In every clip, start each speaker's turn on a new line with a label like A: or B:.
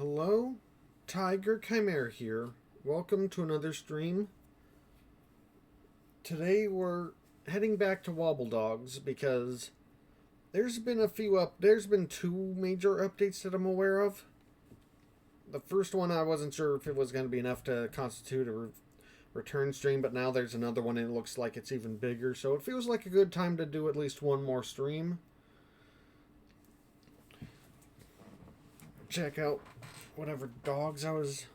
A: Hello, Tiger Chimera here. Welcome to another stream. Today we're heading back to Wobbledogs because there's been two major updates that I'm aware of. The first one I wasn't sure if it was going to be enough to constitute a return stream, but now there's another one and it looks like it's even bigger, so it feels like a good time to do at least one more stream. Check out whatever dogs I was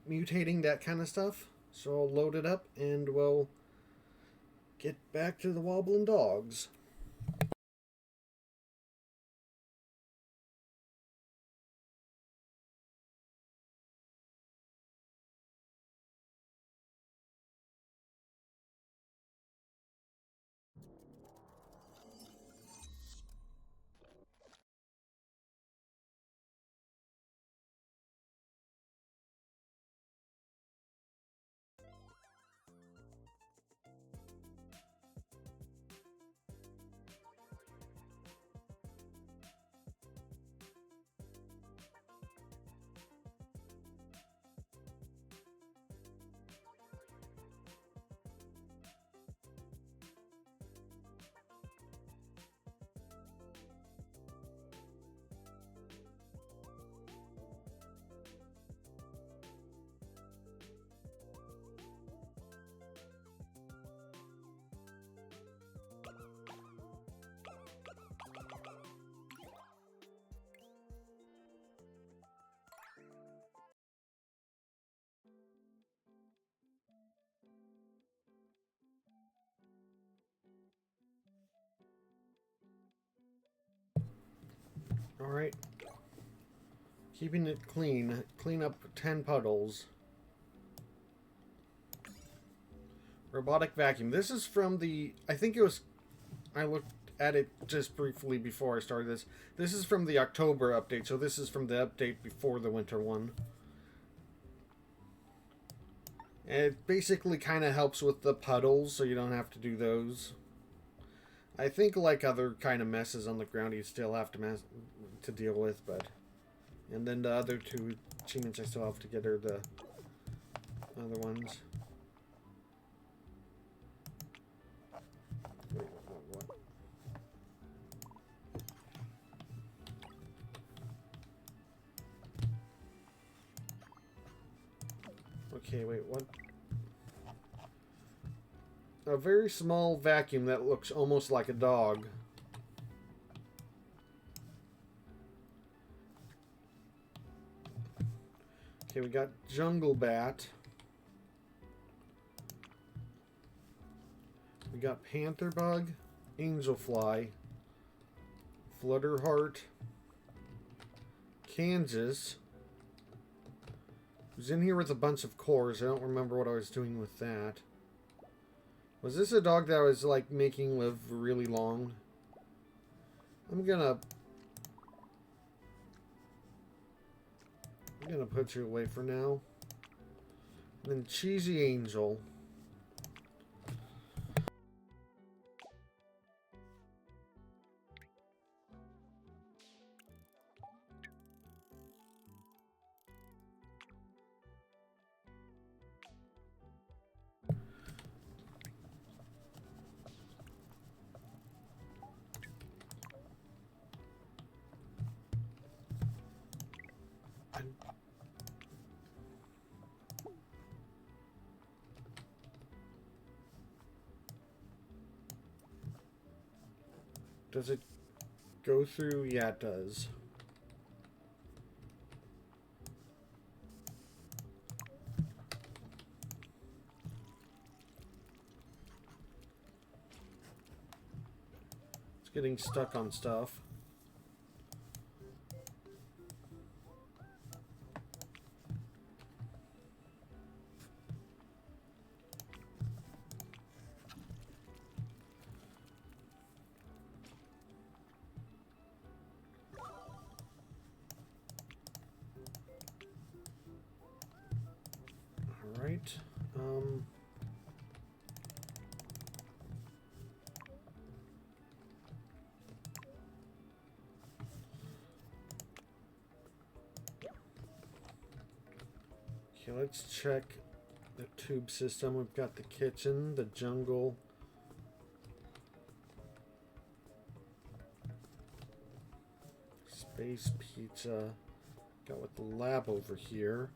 A: mutating, that kind of stuff. So I'll load it up and we'll get back to the wobbling dogs. Alright. Keeping it clean. Clean up 10 puddles. Robotic vacuum. This is from the... I looked at it just briefly before I started this. This is from the October update, so this is from the update before the winter one. And it basically kind of helps with the puddles, so you don't have to do those. I think like other kind of messes on the ground, you still have to deal with, but... And then the other two achievements I still have to get are the other ones. Wait, what? Okay, wait, what? A very small vacuum that looks almost like a dog. Okay, we got jungle bat. We got panther bug, angel fly, flutter heart, Kansas. Who's in here with a bunch of cores. I don't remember what I was doing with that. Was this a dog that I was like making live really long? I'm gonna put you away for now. And then cheesy angel. Does it go through? Yeah, it does. It's getting stuck on stuff. Alright. Okay, let's check the tube system. We've got the kitchen, the jungle. Space pizza. Got with the lab over here.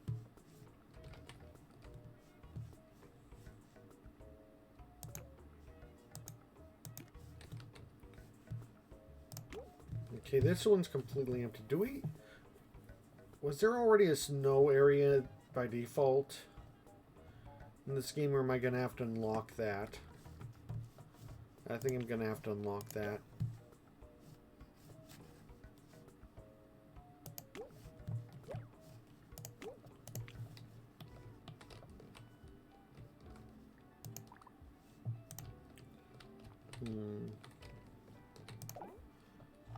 A: Okay, this one's completely empty. Was there already a snow area by default in this game, or am I gonna have to unlock that? I think I'm gonna have to unlock that.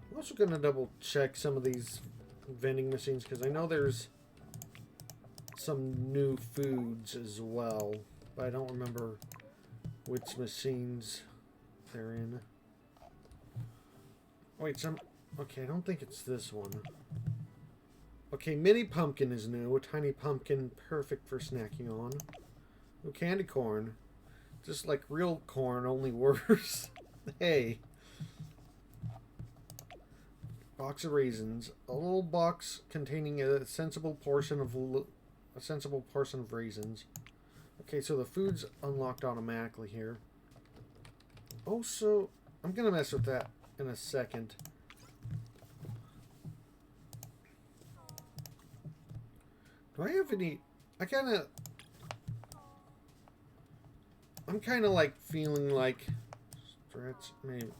A: I'm also gonna double check some of these vending machines because I know there's some new foods as well, but I don't remember which machines they're in. Wait, okay, I don't think it's this one. Okay, mini pumpkin is new. A tiny pumpkin, perfect for snacking on. Ooh, candy corn. Just like real corn, only worse. Hey. Box of raisins. A little box containing a sensible portion of raisins. Okay, so the food's unlocked automatically here. Oh, so I'm gonna mess with that in a second. Do I have any? I'm kind of like feeling like stretch. Maybe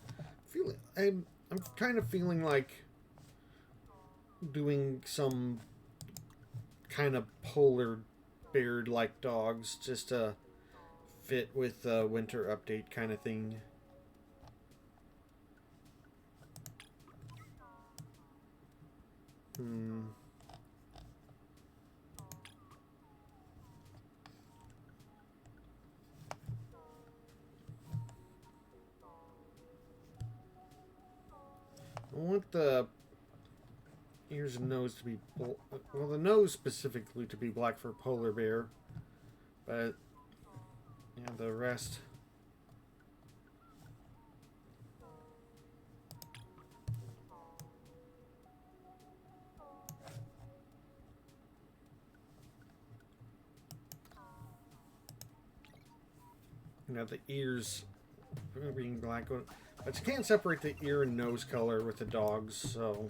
A: I'm kind of feeling like doing some kind of polar bear like dogs just to fit with the winter update kind of thing. I want the ears and nose to be well, the nose specifically to be black for polar bear, but yeah, the rest. You know, the ears being black, but you can't separate the ear and nose color with the dogs, so.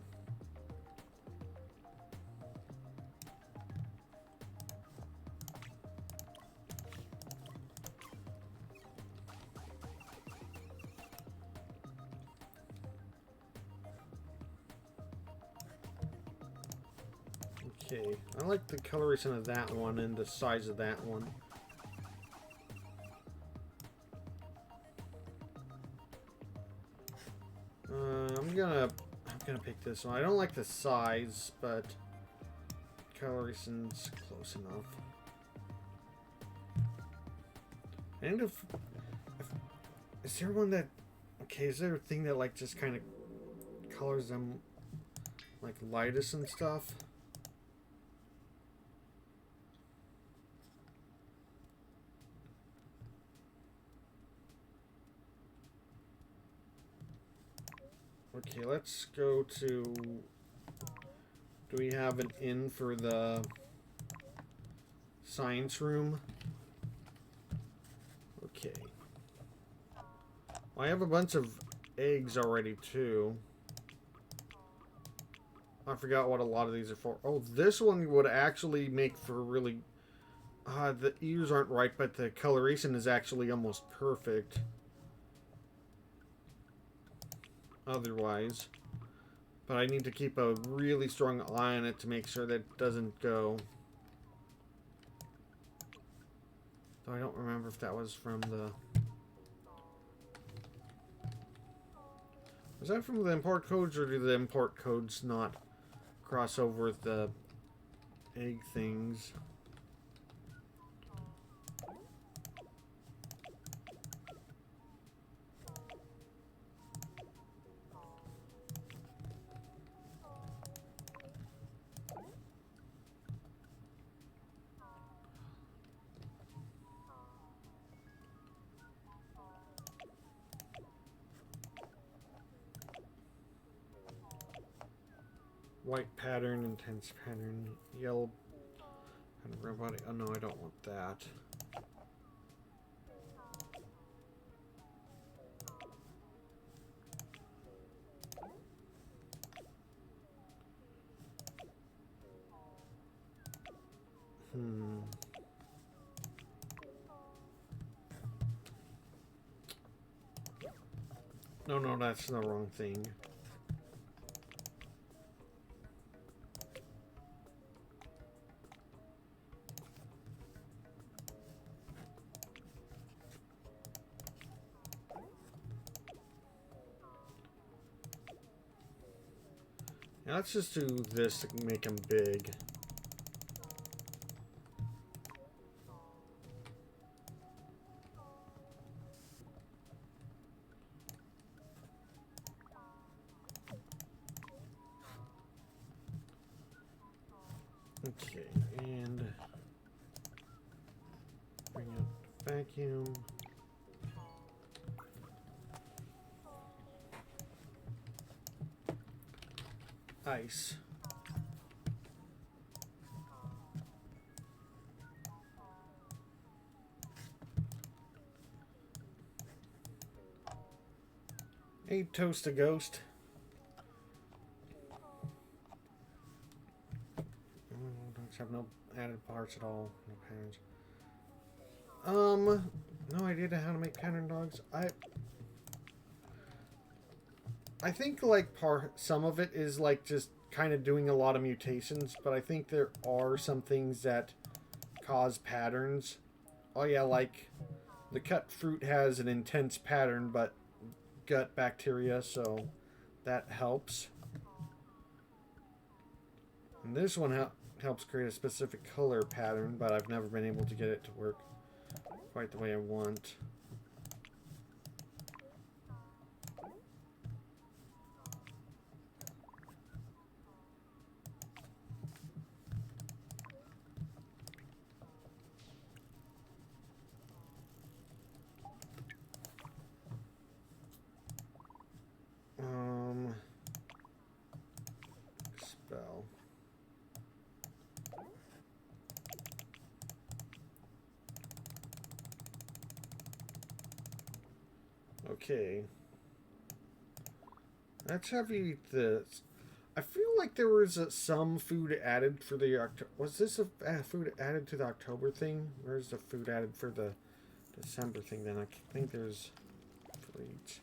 A: Okay, I like the coloration of that one and the size of that one. I'm gonna pick this one. I don't like the size, but coloration's close enough. And if is there one that okay? Is there a thing that like just kind of colors them like lightest and stuff? Okay, let's go to... Do we have an inn for the science room? Okay. Well, I have a bunch of eggs already, too. I forgot what a lot of these are for. Oh, this one would actually make for really... the ears aren't right, but the coloration is actually almost perfect. Otherwise, but I need to keep a really strong eye on it to make sure that it doesn't go. Though I don't remember if that was from the... Was that from the import codes, or do the import codes not cross over with the egg things? White pattern, intense pattern, yellow kind of robotic. Oh no, I don't want that. No, no, that's the wrong thing. Now let's just do this to make them big. Okay, and bring up the vacuum. Ice. Hey, Toast a Ghost. Have no added parts at all. No patterns. No idea how to make pattern dogs. I think like some of it is like just kind of doing a lot of mutations, but I think there are some things that cause patterns. Oh yeah, like the cut fruit has an intense pattern, but gut bacteria, so that helps. And this one helps create a specific color pattern, but I've never been able to get it to work quite the way I want. Spell. Okay. Let's have you eat this. I feel like there was some food added for the October. Was this a food added to the October thing? Where's the food added for the December thing then? I think there's for each.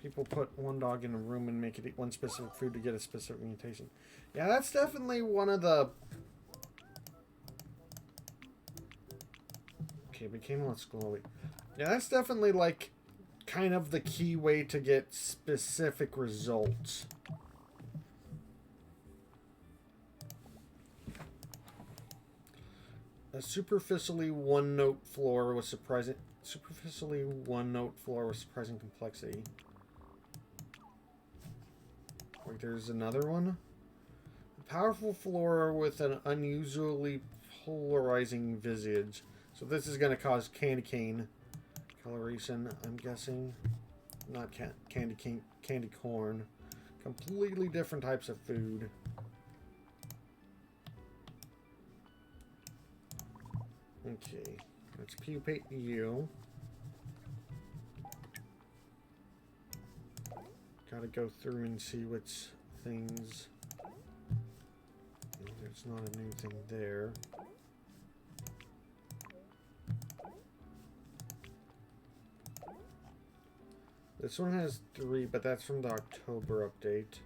A: People put one dog in a room and make it eat one specific food to get a specific mutation. Yeah, that's definitely one of the... Okay, it became less glowy. Yeah, that's definitely like kind of the key way to get specific results. A superficially one-note floor with surprising complexity. Wait, there's another one? A powerful floor with an unusually polarizing visage. So this is going to cause candy cane coloration, I'm guessing. Not candy cane, candy corn. Completely different types of food. Okay, let's pupate you. Gotta go through and see which things. There's not a new thing there. This one has 3, but that's from the October update.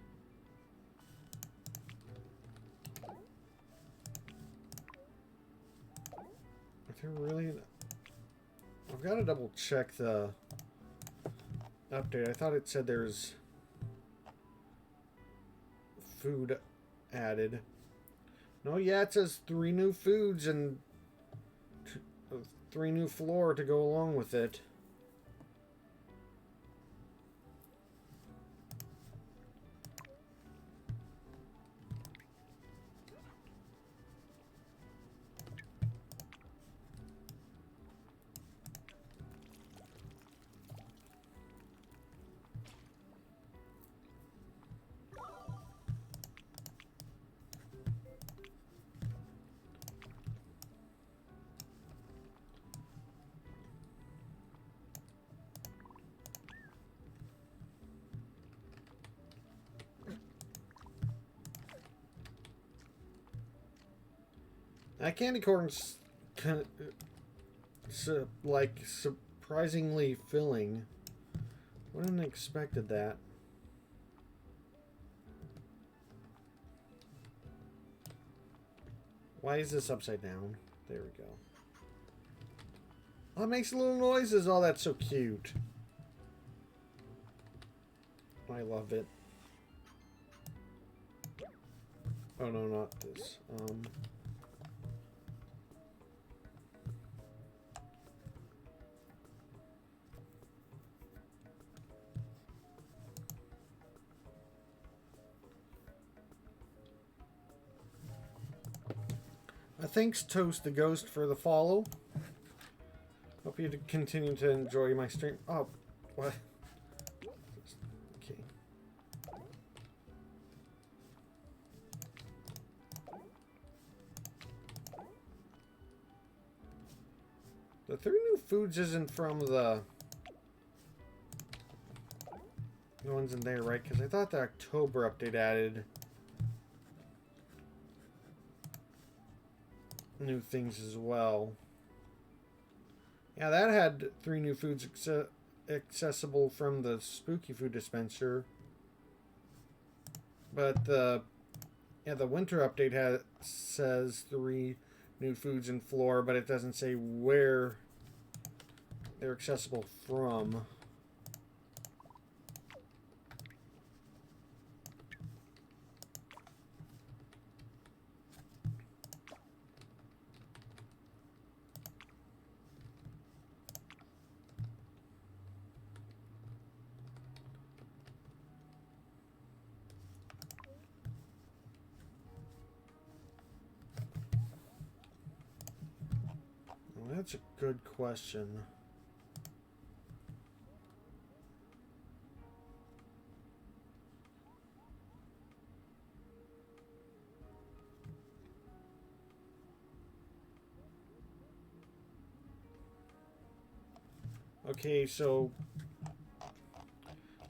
A: Really, I've got to double check the update. I thought it said there's food added. No, yeah, it says 3 new foods and 3 new floor to go along with it. That candy corn's like surprisingly filling. Wouldn't have expected that. Why is this upside down? There we go. Oh, it makes little noises. Oh, that's so cute. I love it. Oh no, not this. Thanks, Toast the Ghost, for the follow. Hope you continue to enjoy my stream. Oh, what? Okay. The 3 new foods isn't from the ones in there, right? Because I thought the October update added new things as well. Yeah, that had 3 new foods accessible from the spooky food dispenser. But the winter update says 3 new foods in floor, but it doesn't say where they're accessible from. That's a good question. Okay, so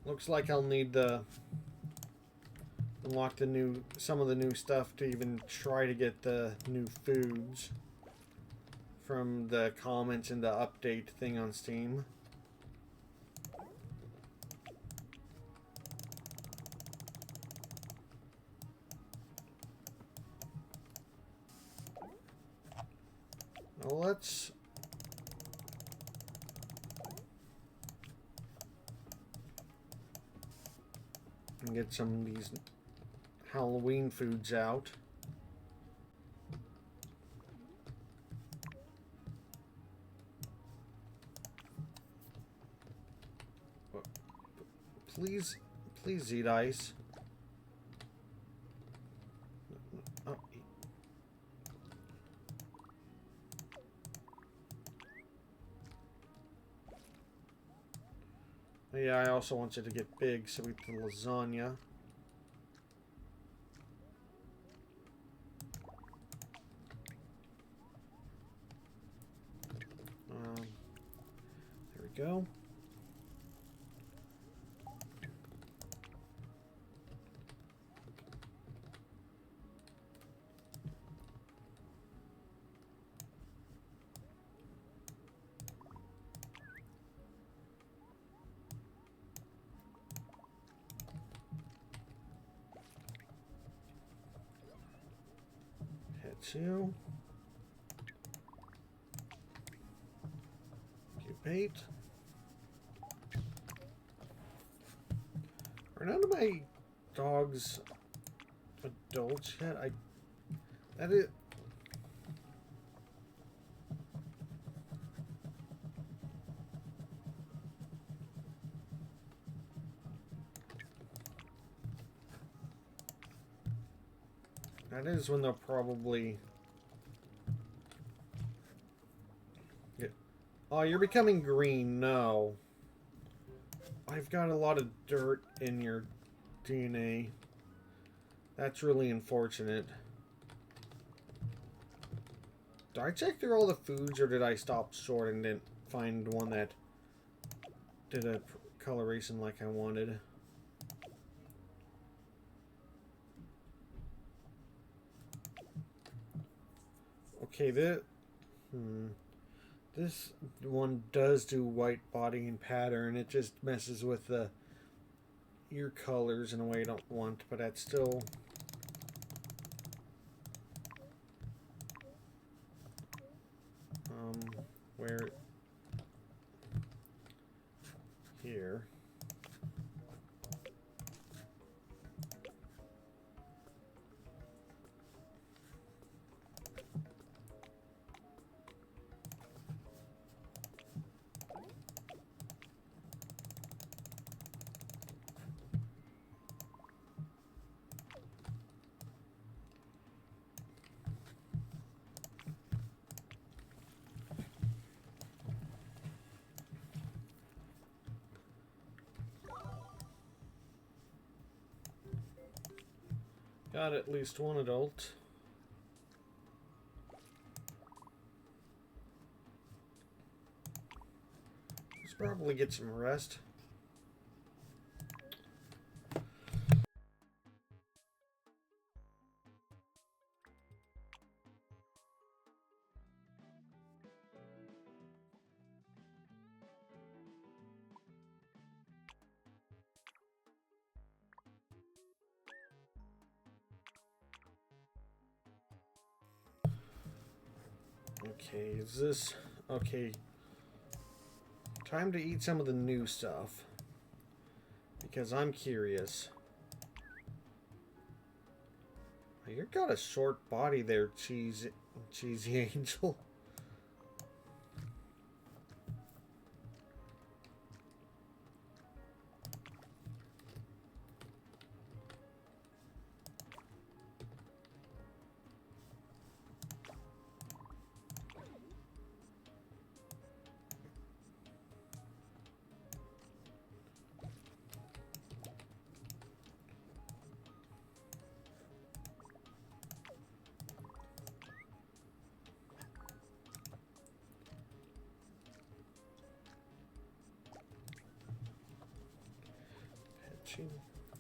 A: looks like I'll need to unlock some of the new stuff to even try to get the new foods from the comments in the update thing on Steam. Well, let's get some of these Halloween foods out. Please eat ice. Oh. Yeah, I also want you to get big, so eat the lasagna. There we go. Two. Incubate. Are none of my dogs adults yet? That is. That is when they'll probably get... Oh, you're becoming green. No. I've got a lot of dirt in your DNA. That's really unfortunate. Did I check through all the foods, or did I stop sorting and didn't find one that did a coloration like I wanted? Okay, this one does do white body and pattern. It just messes with the ear colors in a way I don't want, but that's still... where... here... Got at least one adult. Let's probably get some rest. Okay, is this... Okay. Time to eat some of the new stuff. Because I'm curious. You've got a short body there, cheesy angel.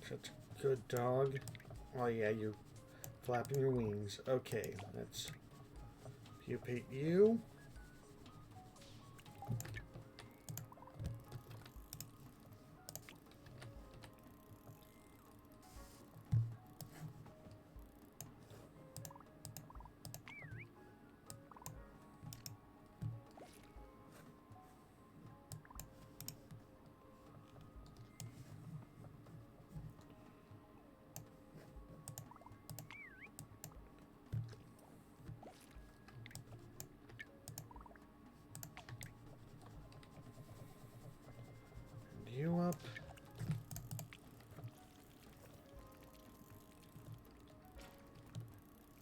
A: Such a good dog. Oh yeah, you're flapping your wings. Okay, let's pupate you. You up.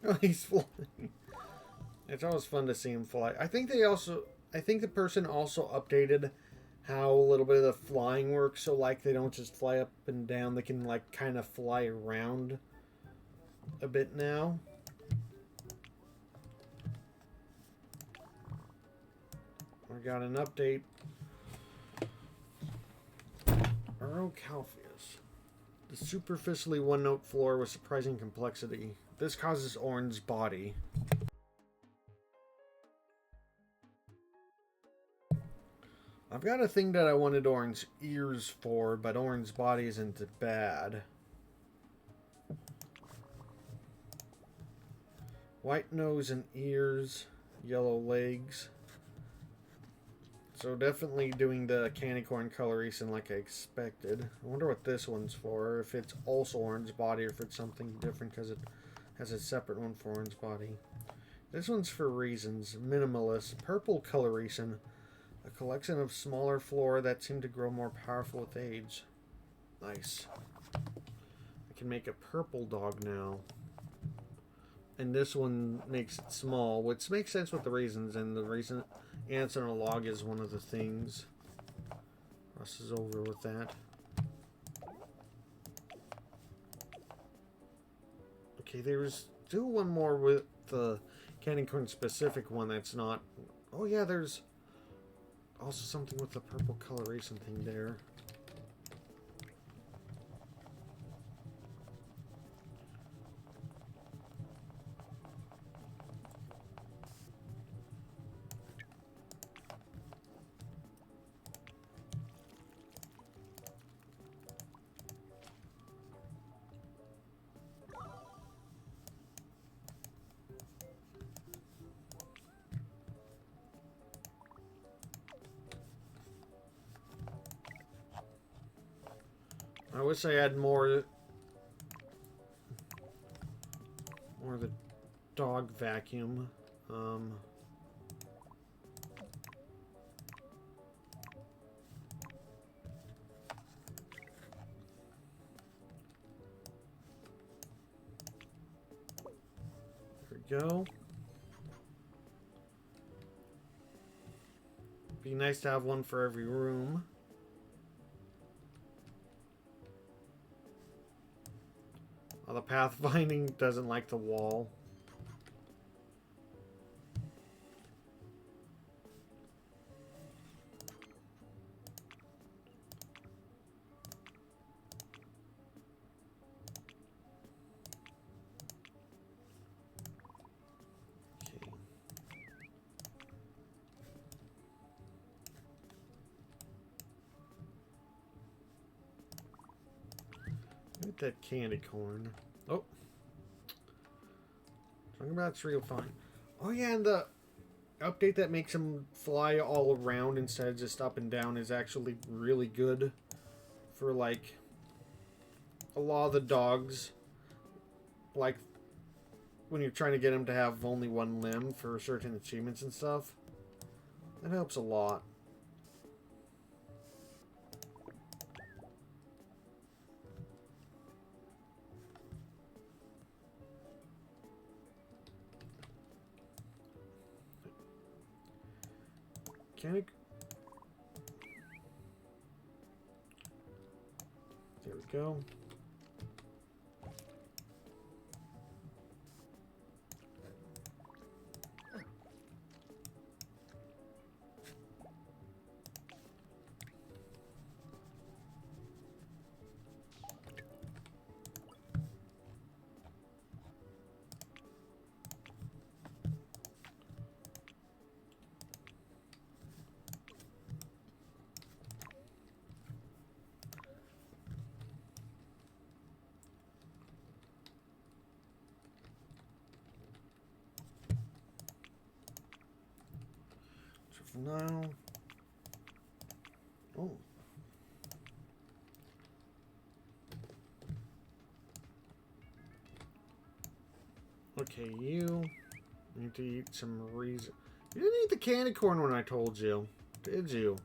A: Oh, he's flying. It's always fun to see him fly. I think the person also updated how a little bit of the flying works, so like they don't just fly up and down, they can like kind of fly around a bit now. We got an update. Calpheus. The superficially one-note floor with surprising complexity. This causes Orin's body. I've got a thing that I wanted Orin's ears for, but Orin's body isn't bad. White nose and ears, yellow legs. So definitely doing the candy corn coloration like I expected. I wonder what this one's for. If it's also Orin's body or if it's something different because it has a separate one for Orin's body. This one's for reasons. Minimalist. Purple coloration. A collection of smaller flora that seem to grow more powerful with age. Nice. I can make a purple dog now. And this one makes it small, which makes sense with the reasons, and the reason ants on a log is one of the things. Russ is over with that. Okay, there's still one more with the candy corn specific one that's not... Oh yeah, there's also something with the purple coloration thing there. I wish I had more of the dog vacuum. There we go. Be nice to have one for every room. Oh, the pathfinding doesn't like the wall. Get that candy corn. Oh. Talking about it's real fine. Oh yeah, and the update that makes them fly all around instead of just up and down is actually really good for, like, a lot of the dogs. Like, when you're trying to get them to have only one limb for certain achievements and stuff. That helps a lot. There we go. Now, oh, okay, you need to eat some reason. You didn't eat the candy corn when I told you, did you?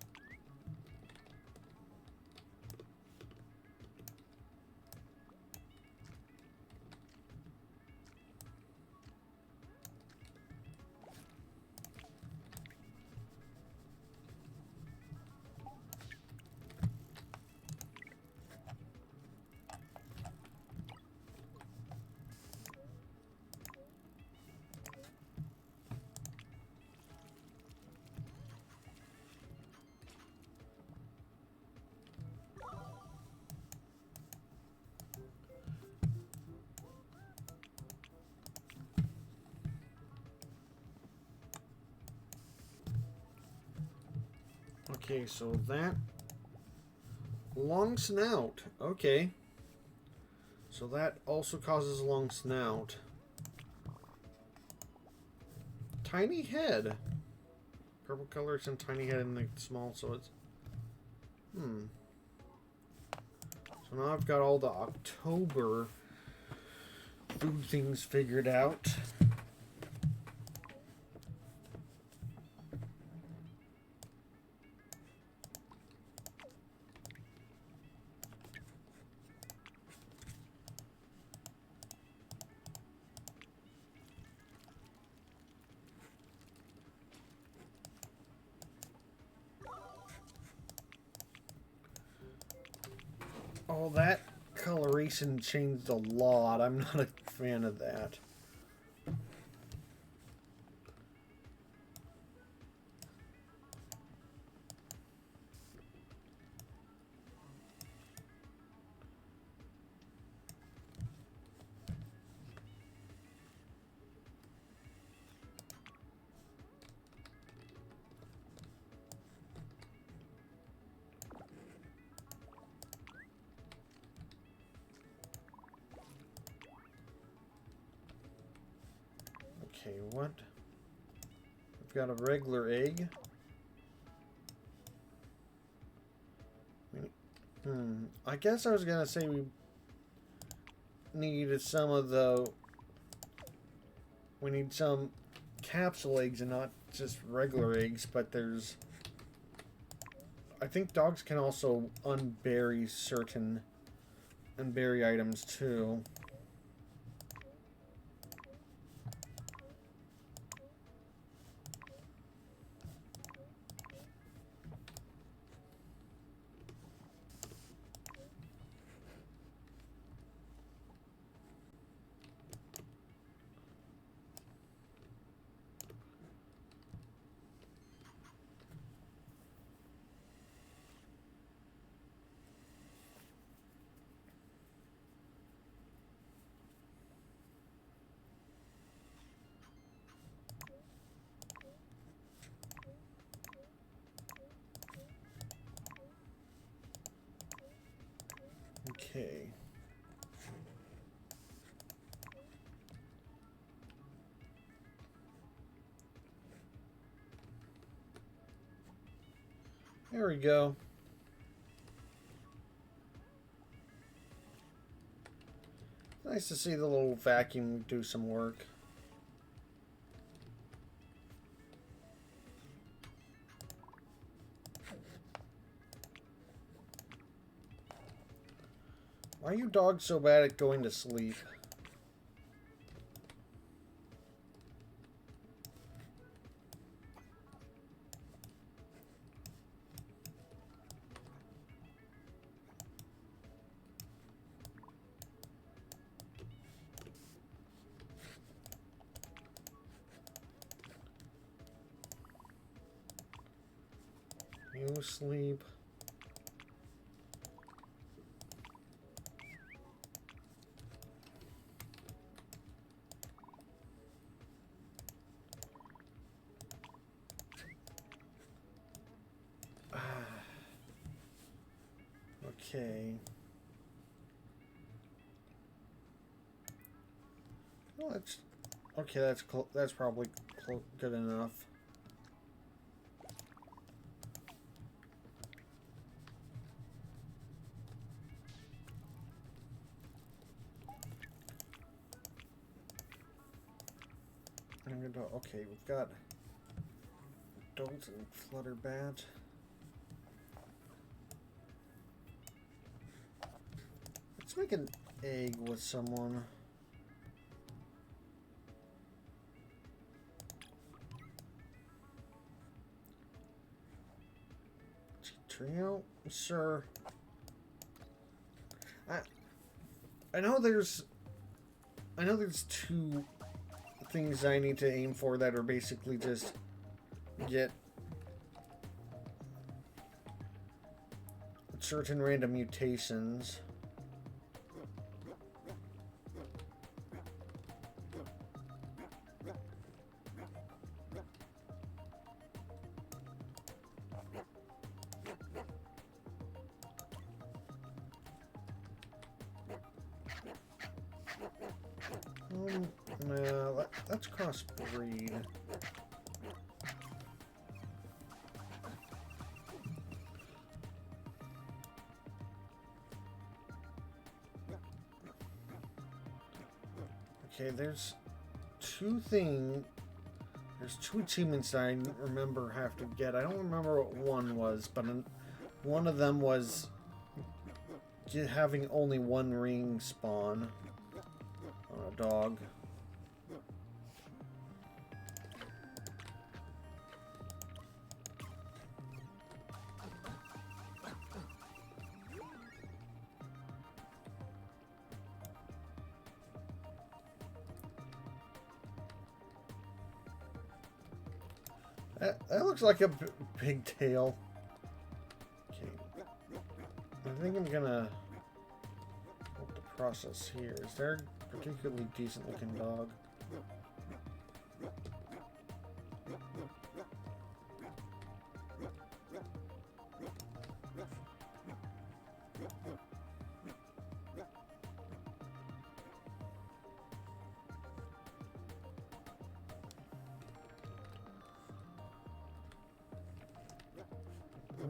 A: Okay, so that long snout. Okay. So that also causes a long snout. Tiny head. Purple color and tiny head in the small, so it's... So now I've got all the October food things figured out. Oh, that coloration changed a lot. I'm not a fan of that. Okay, what? I've got a regular egg. I guess I was gonna say we needed some of the... We need some capsule eggs and not just regular eggs, but there's... I think dogs can also unbury certain... unbury items too. Okay. There we go. Nice to see the little vacuum do some work. Why are you dogs so bad at going to sleep? You sleep. Okay. Well, that's okay. That's probably good enough. Okay, we've got adult and flutter bat. Let's make an egg with someone. Trio, sure. I know there's two things I need to aim for that are basically just get certain random mutations. No, let's crossbreed. Okay, there's two achievements that I remember have to get. I don't remember what one was, but one of them was having only one ring spawn on a dog. That looks like a big tail. Okay. I think I'm gonna hold the process here. Is there a particularly decent looking dog?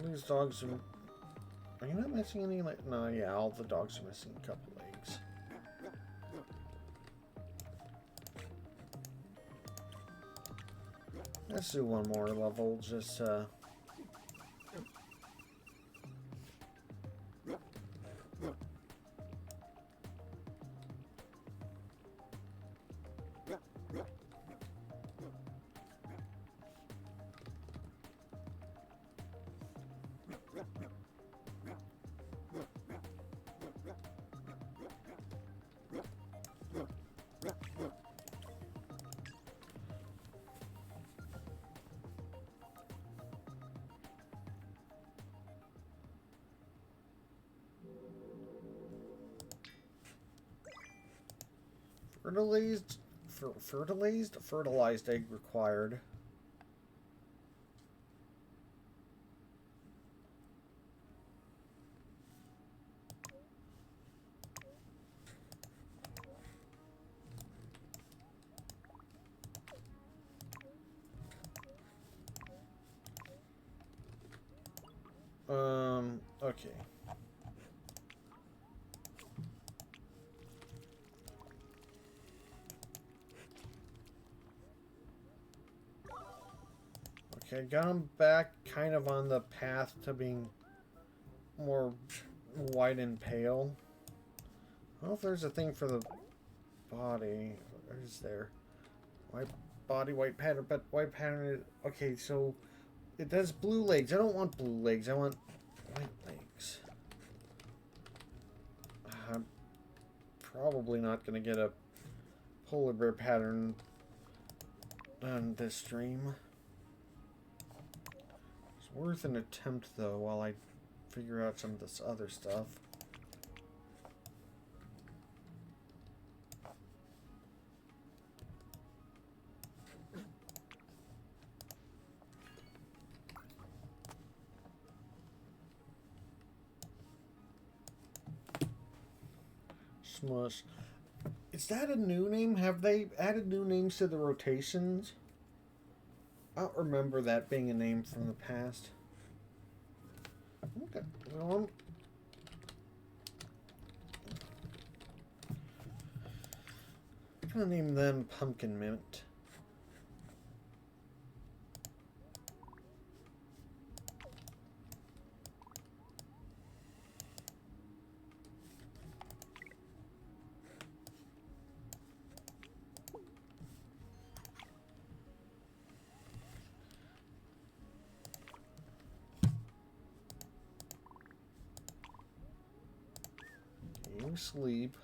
A: These dogs are you Am I missing any legs? No, yeah, all the dogs are missing a couple legs. Let's do one more level, just fertilized egg required. Okay. Okay, got him back kind of on the path to being more white and pale. I don't know if there's a thing for the body. Or is there? White body, white pattern, but white pattern is... Okay, so it does blue legs. I don't want blue legs. I want white legs. I'm probably not going to get a polar bear pattern on this stream. It's worth an attempt, though, while I figure out some of this other stuff. Smush. Is that a new name? Have they added new names to the rotations? I don't remember that being a name from the past. Okay. Well, I'm gonna name them Pumpkin Mint. Sleep.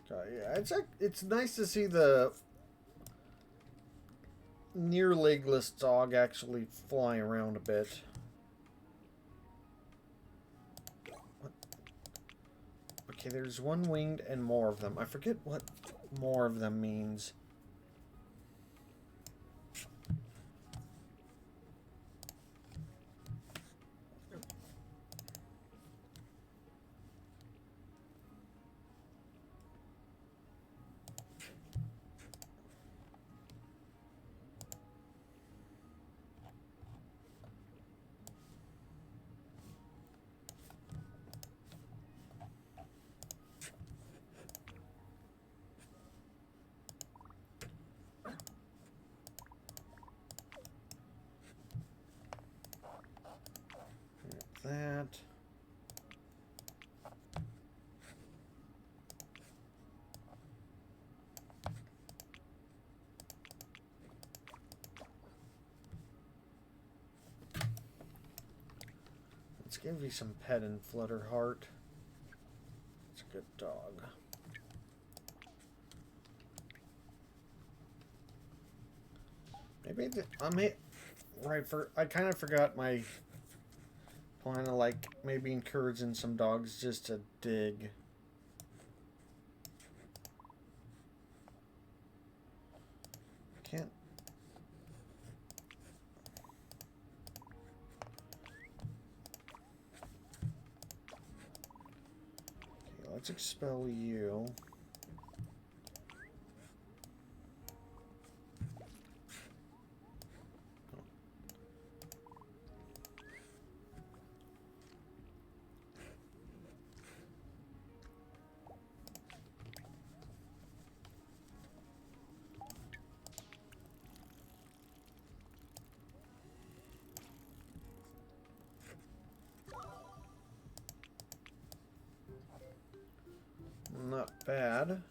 A: Yeah, it's nice to see the near legless dog actually fly around a bit. What? Okay, there's one winged and more of them. I forget what more of them means. That. Let's give you some pet and Flutter Heart. It's a good dog. Maybe I kind of forgot my plan of like maybe encouraging some dogs just to dig. Can't. Okay, let's expel you. bad.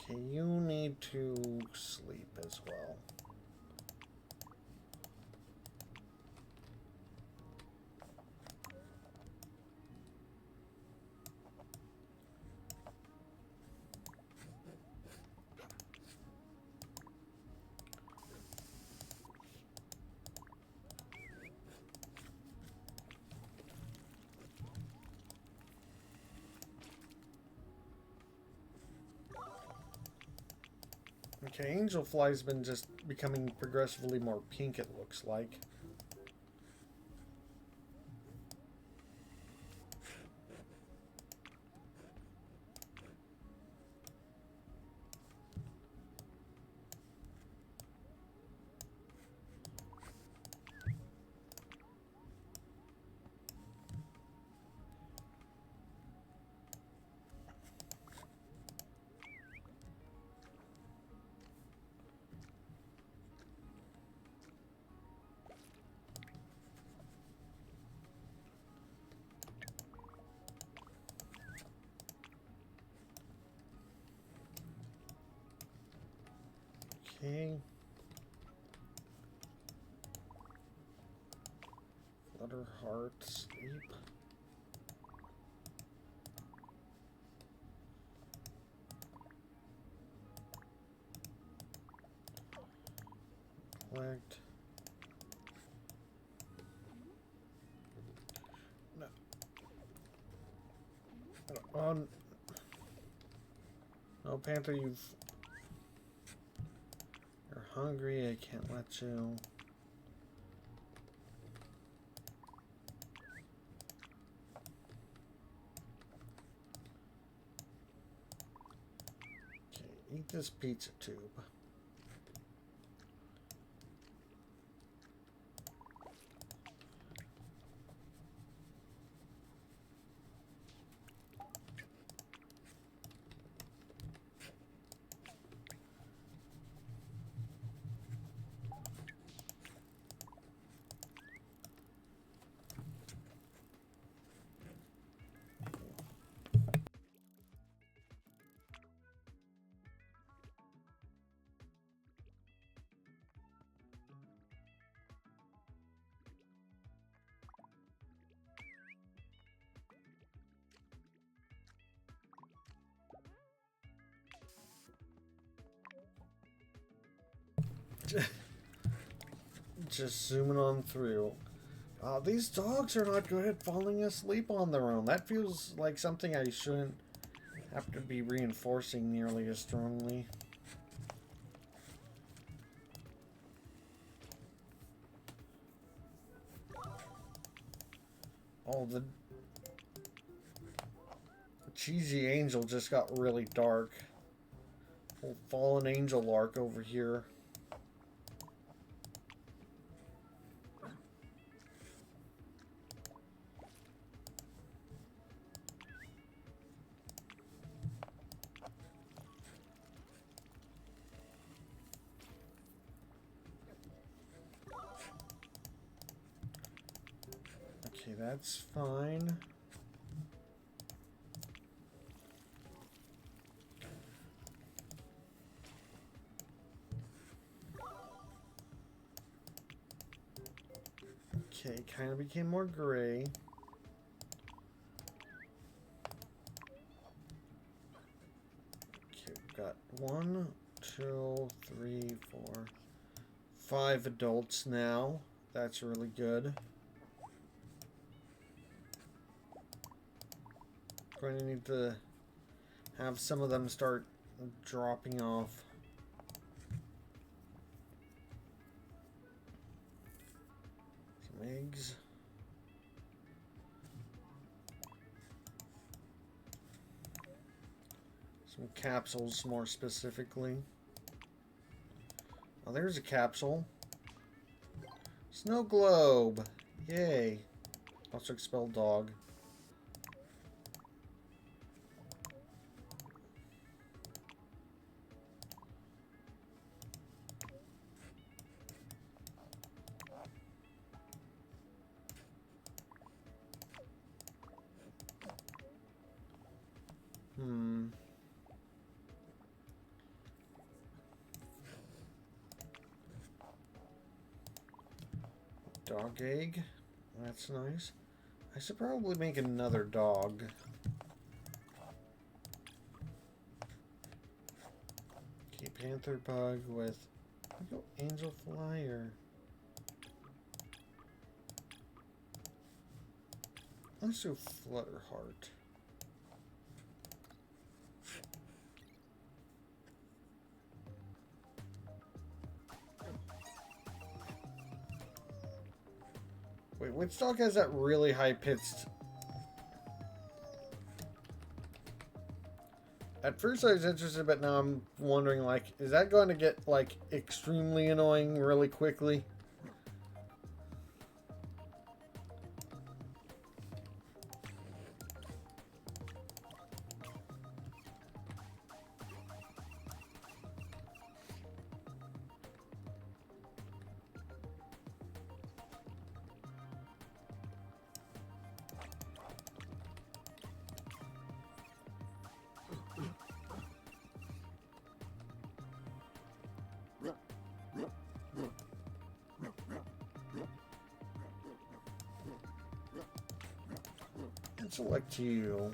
A: Okay, you need to sleep as well. Okay, Angel Fly's been just becoming progressively more pink, it looks like. Okay. Flutter Heart, sleep. Collect. No. On. No, Panther, you're hungry. I can't let you. Okay, eat this pizza tube. Just zooming on through. These dogs are not good at falling asleep on their own. That feels like something I shouldn't have to be reinforcing nearly as strongly. Oh, the cheesy angel just got really dark. Old fallen angel arc over here. Okay, that's fine. Okay, kind of became more gray. Okay, we've got 1, 2, 3, 4, 5 adults now. That's really good. Going to need to have some of them start dropping off. Some eggs. Some capsules, more specifically. Oh, there's a capsule. Snow globe. Yay. Also expel dog. Dog egg. That's nice. I should probably make another dog. Okay, panther bug with angel flyer. Let's do flutterheart. Wait, which dog has that really high-pitched? At first I was interested, but now I'm wondering, like, is that going to get, like, extremely annoying really quickly? Select you.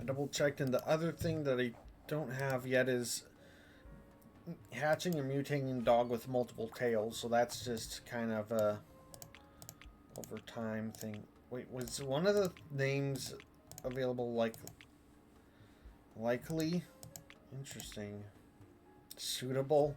A: I double checked, and the other thing that I don't have yet is hatching and mutating dog with multiple tails. So that's just kind of a over time thing. Wait, was one of the names available like likely? Interesting. Suitable.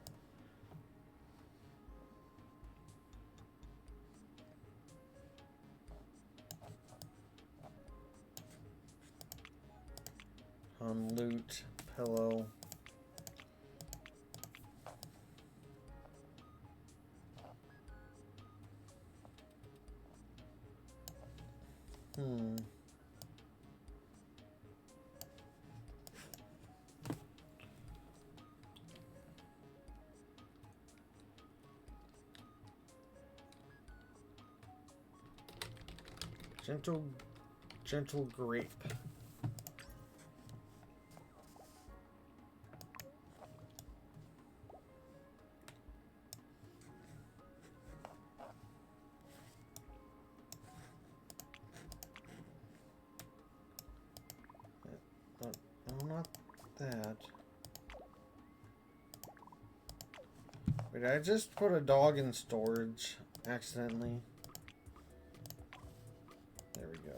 A: Loot, pillow. Gentle grape. No, not that. Wait, I just put a dog in storage accidentally. There we go.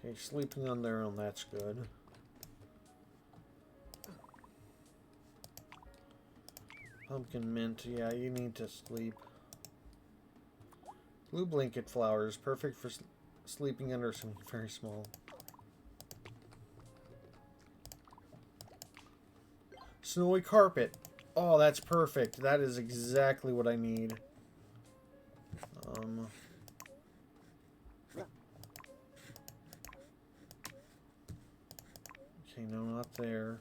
A: Okay, sleeping on their own, that's good. Pumpkin mint, yeah, you need to sleep. Blue blanket flowers, perfect for sleeping under something very small. Snowy carpet. Oh, that's perfect. That is exactly what I need. Okay, no, not there.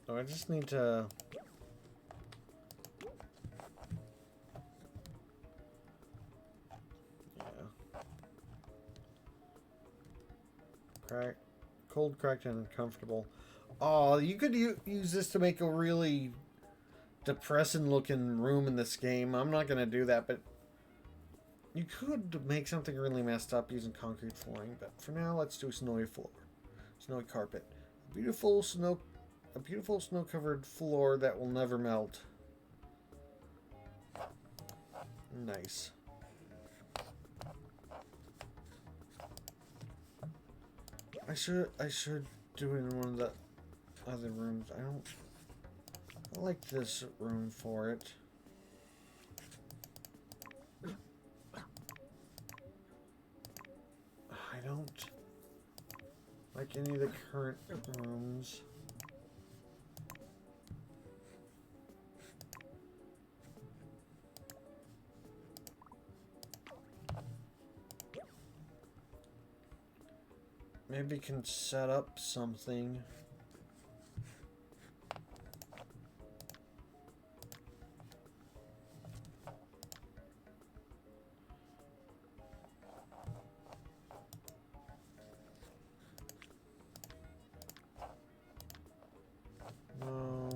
A: Oh, I just need to... Yeah. Cold, cracked, and uncomfortable. Oh, you could use this to make a really depressing looking room in this game. I'm not going to do that, but you could make something really messed up using concrete flooring. But for now, let's do snowy floor. Snowy carpet. A beautiful snow-covered floor that will never melt. Nice. I should do it in one of the other rooms. I like this room for it. I don't like any of the current rooms. Maybe we can set up something. No.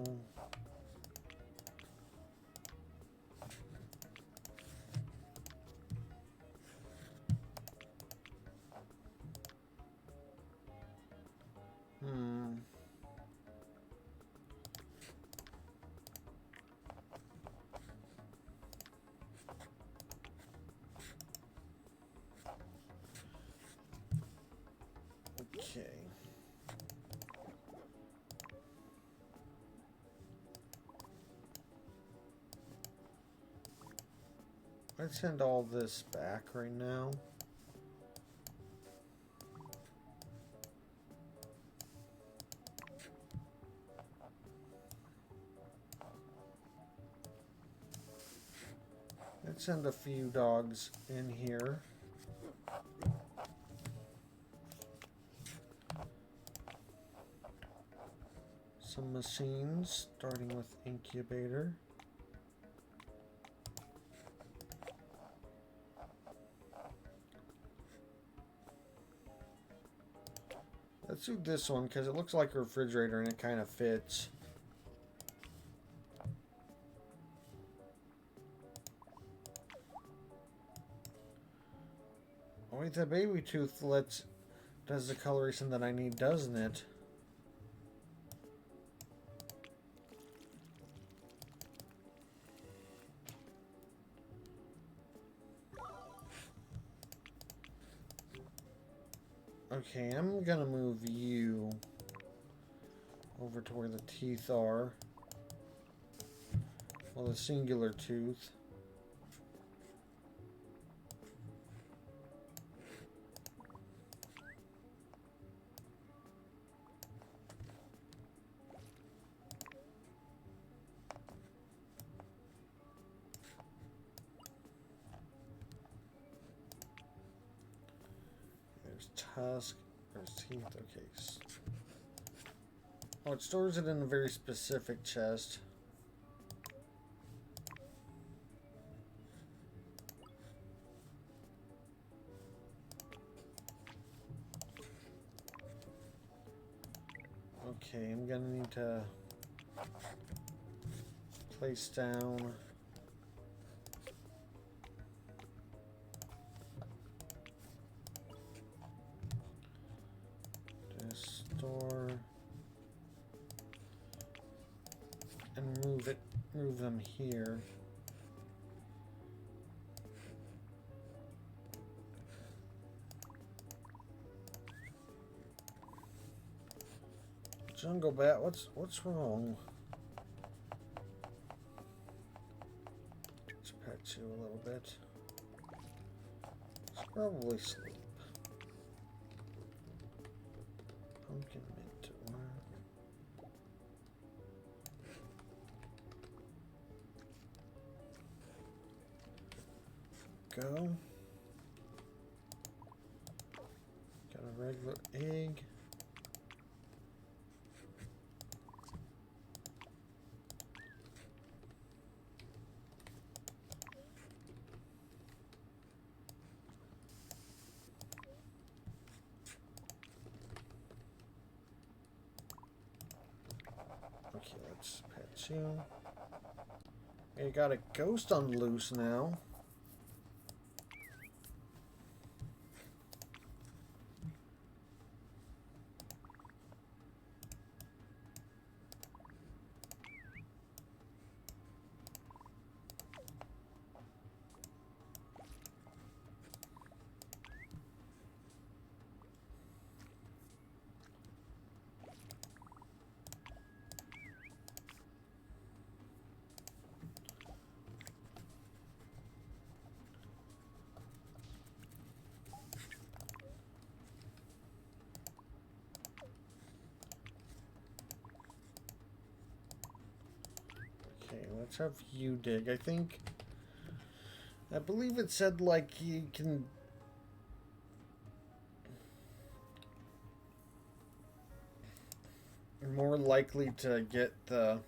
A: Okay. Let's send all this back right now. Let's send a few dogs in here. Some machines, starting with incubator. Let's do this one because it looks like a refrigerator and it kind of fits. Oh wait, the baby tooth does the coloration that I need, doesn't it? Okay, I'm gonna move you over to where the teeth are. Well, the singular tooth. There's tusk. There's teeth. Okay. Oh, it stores it in a very specific chest. Okay, I'm gonna need to place down this door and move them here. Jungle bat, what's wrong? Let's pet you a little bit. It's probably sleep. Pumpkin mint. Go. Got a regular egg. Okay, let's pet you. You got a ghost on loose now. Okay, let's have you dig. I believe it said like you can. You're more likely to get the.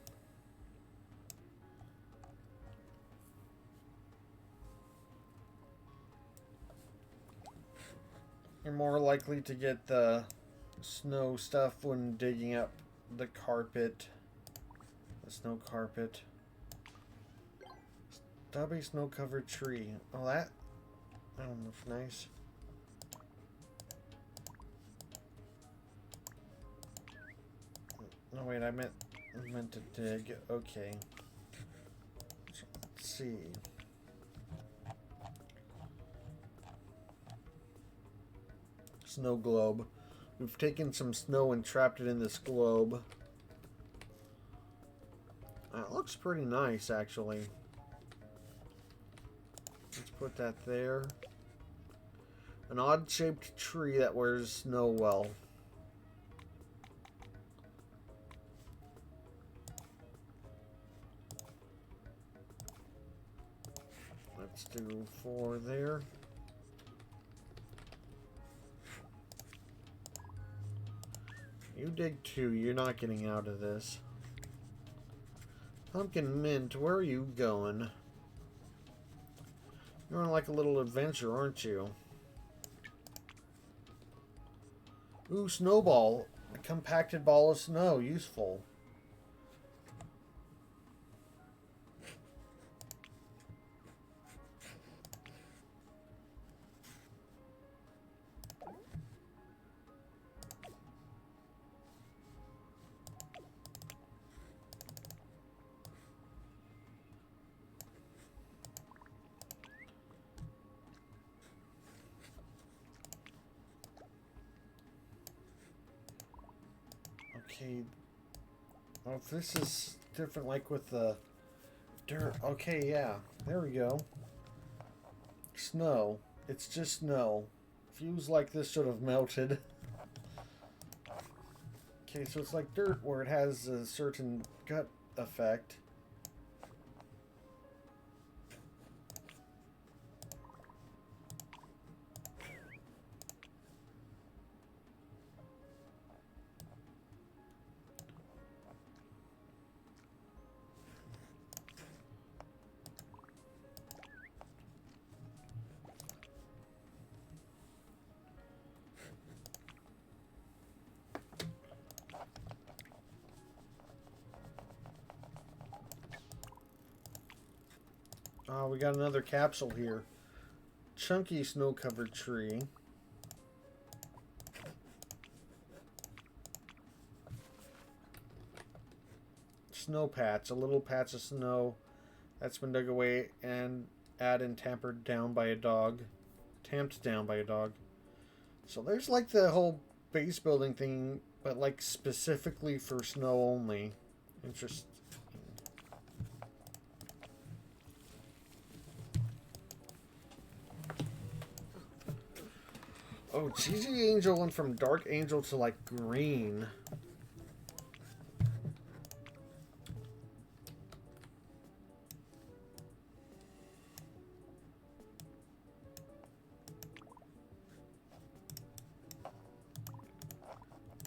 A: You're more likely to get the snow stuff when digging up the carpet. The snow carpet. Stubby snow-covered tree. Oh, that don't look nice. No, wait, I meant to dig. Okay. So, let's see. Snow globe. We've taken some snow and trapped it in this globe. It looks pretty nice, actually. Let's put that there. An odd-shaped tree that wears snow well. Let's do 4 there. You dig 2. You're not getting out of this. Pumpkin mint, where are you going? You're on like a little adventure, aren't you? Ooh, snowball. A compacted ball of snow. Useful. Okay. Oh, if this is different, like with the dirt. Okay, yeah. There we go. Snow. It's just snow. Fuse like this should have melted. Okay, so it's like dirt where it has a certain gut effect. Oh, we got another capsule here. Chunky snow-covered tree. Snow patch. A little patch of snow that's been dug away and and tampered down by a dog. Tamped down by a dog. So there's like the whole base building thing, but like specifically for snow only. Interesting. Oh, Cheesy Angel went from Dark Angel to like green.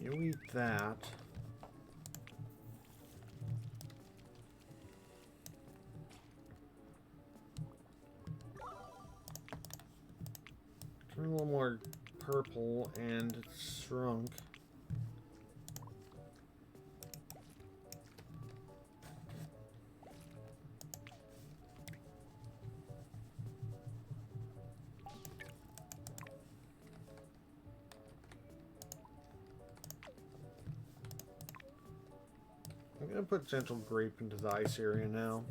A: You eat that. Turn a little more purple and it's shrunk. I'm gonna put Gentle Grape into the ice area now.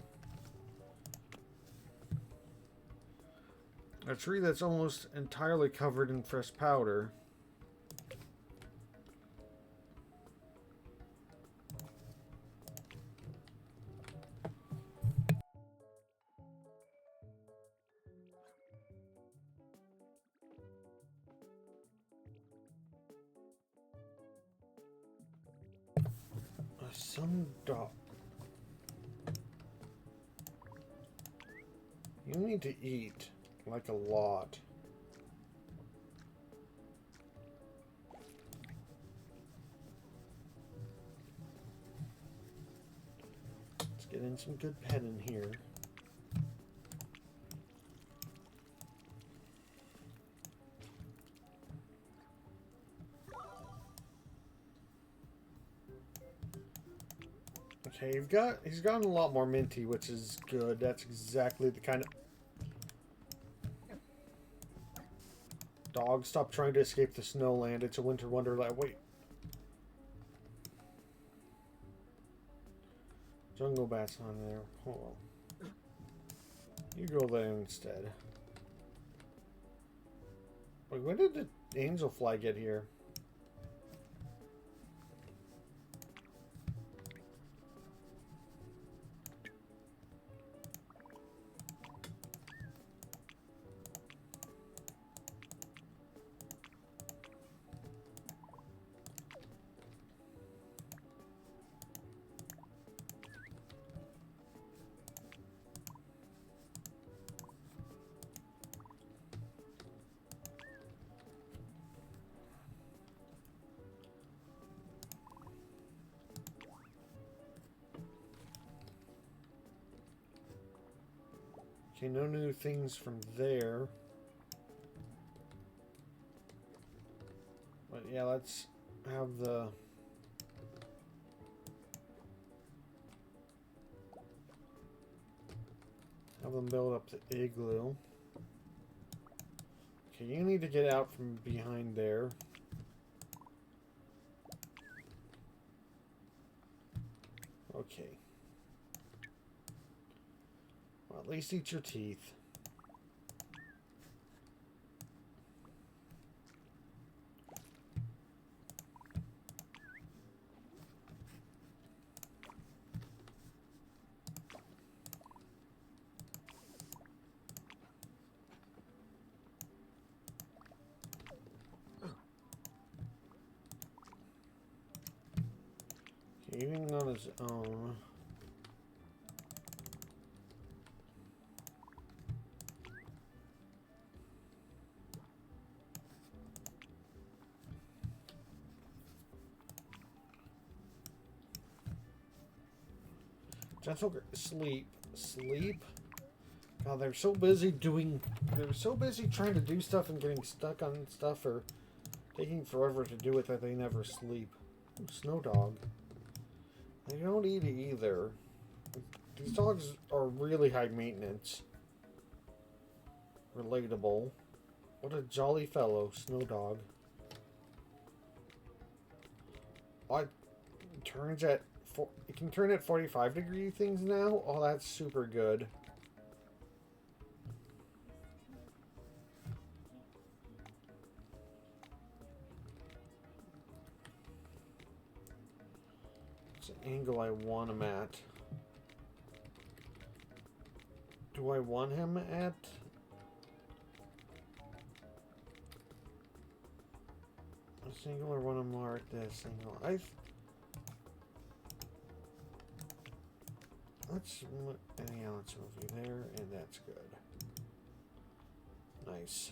A: A tree that's almost entirely covered in fresh powder. Some dog. You need to eat like a lot. Let's get in some good petting here. Okay, he's gotten a lot more minty, which is good. That's exactly the kind of dog. Stop trying to escape the snowland. It's a winter wonderland. Wait. Jungle bat's on there. Hold on. You go there instead. Wait, when did the angel fly get here? Okay, no new things from there. But yeah, let's have the... have them build up the igloo. Okay, you need to get out from behind there. Okay. Well, at least eat your teeth. Okay, eating on his own. Gentle sleep. Sleep? God, they're so busy trying to do stuff and getting stuck on stuff or taking forever to do it that they never sleep. Ooh, snow dog. They don't eat either. These dogs are really high maintenance. Relatable. What a jolly fellow, snow dog. Oh, it turns at... It can turn at 45-degree things now? Oh, that's super good. It's the angle I want him at. Do I want him at? This angle or want him more at this angle? Let's move you there, and that's good. Nice.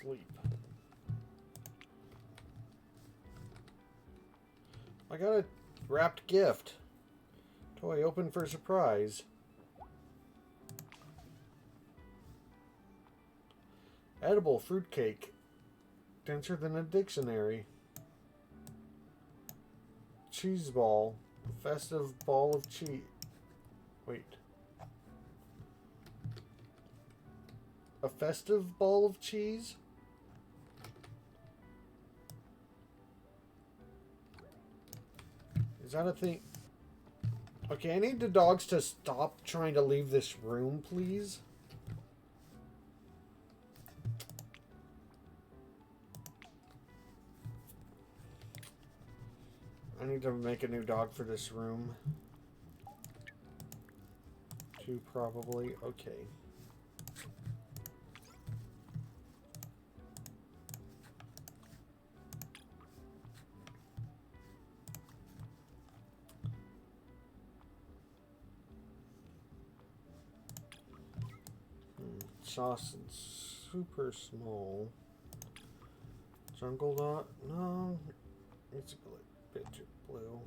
A: Sleep. I got a wrapped gift. Toy open for surprise. Edible fruitcake. Denser than a dictionary. Cheese ball. Festive ball of cheese. Wait. A festive ball of cheese? Is that a thing? Okay, I need the dogs to stop trying to leave this room, please. I need to make a new dog for this room. 2 probably. Okay. Sauce is super small. Jungle dot? No. It's a bit too blue.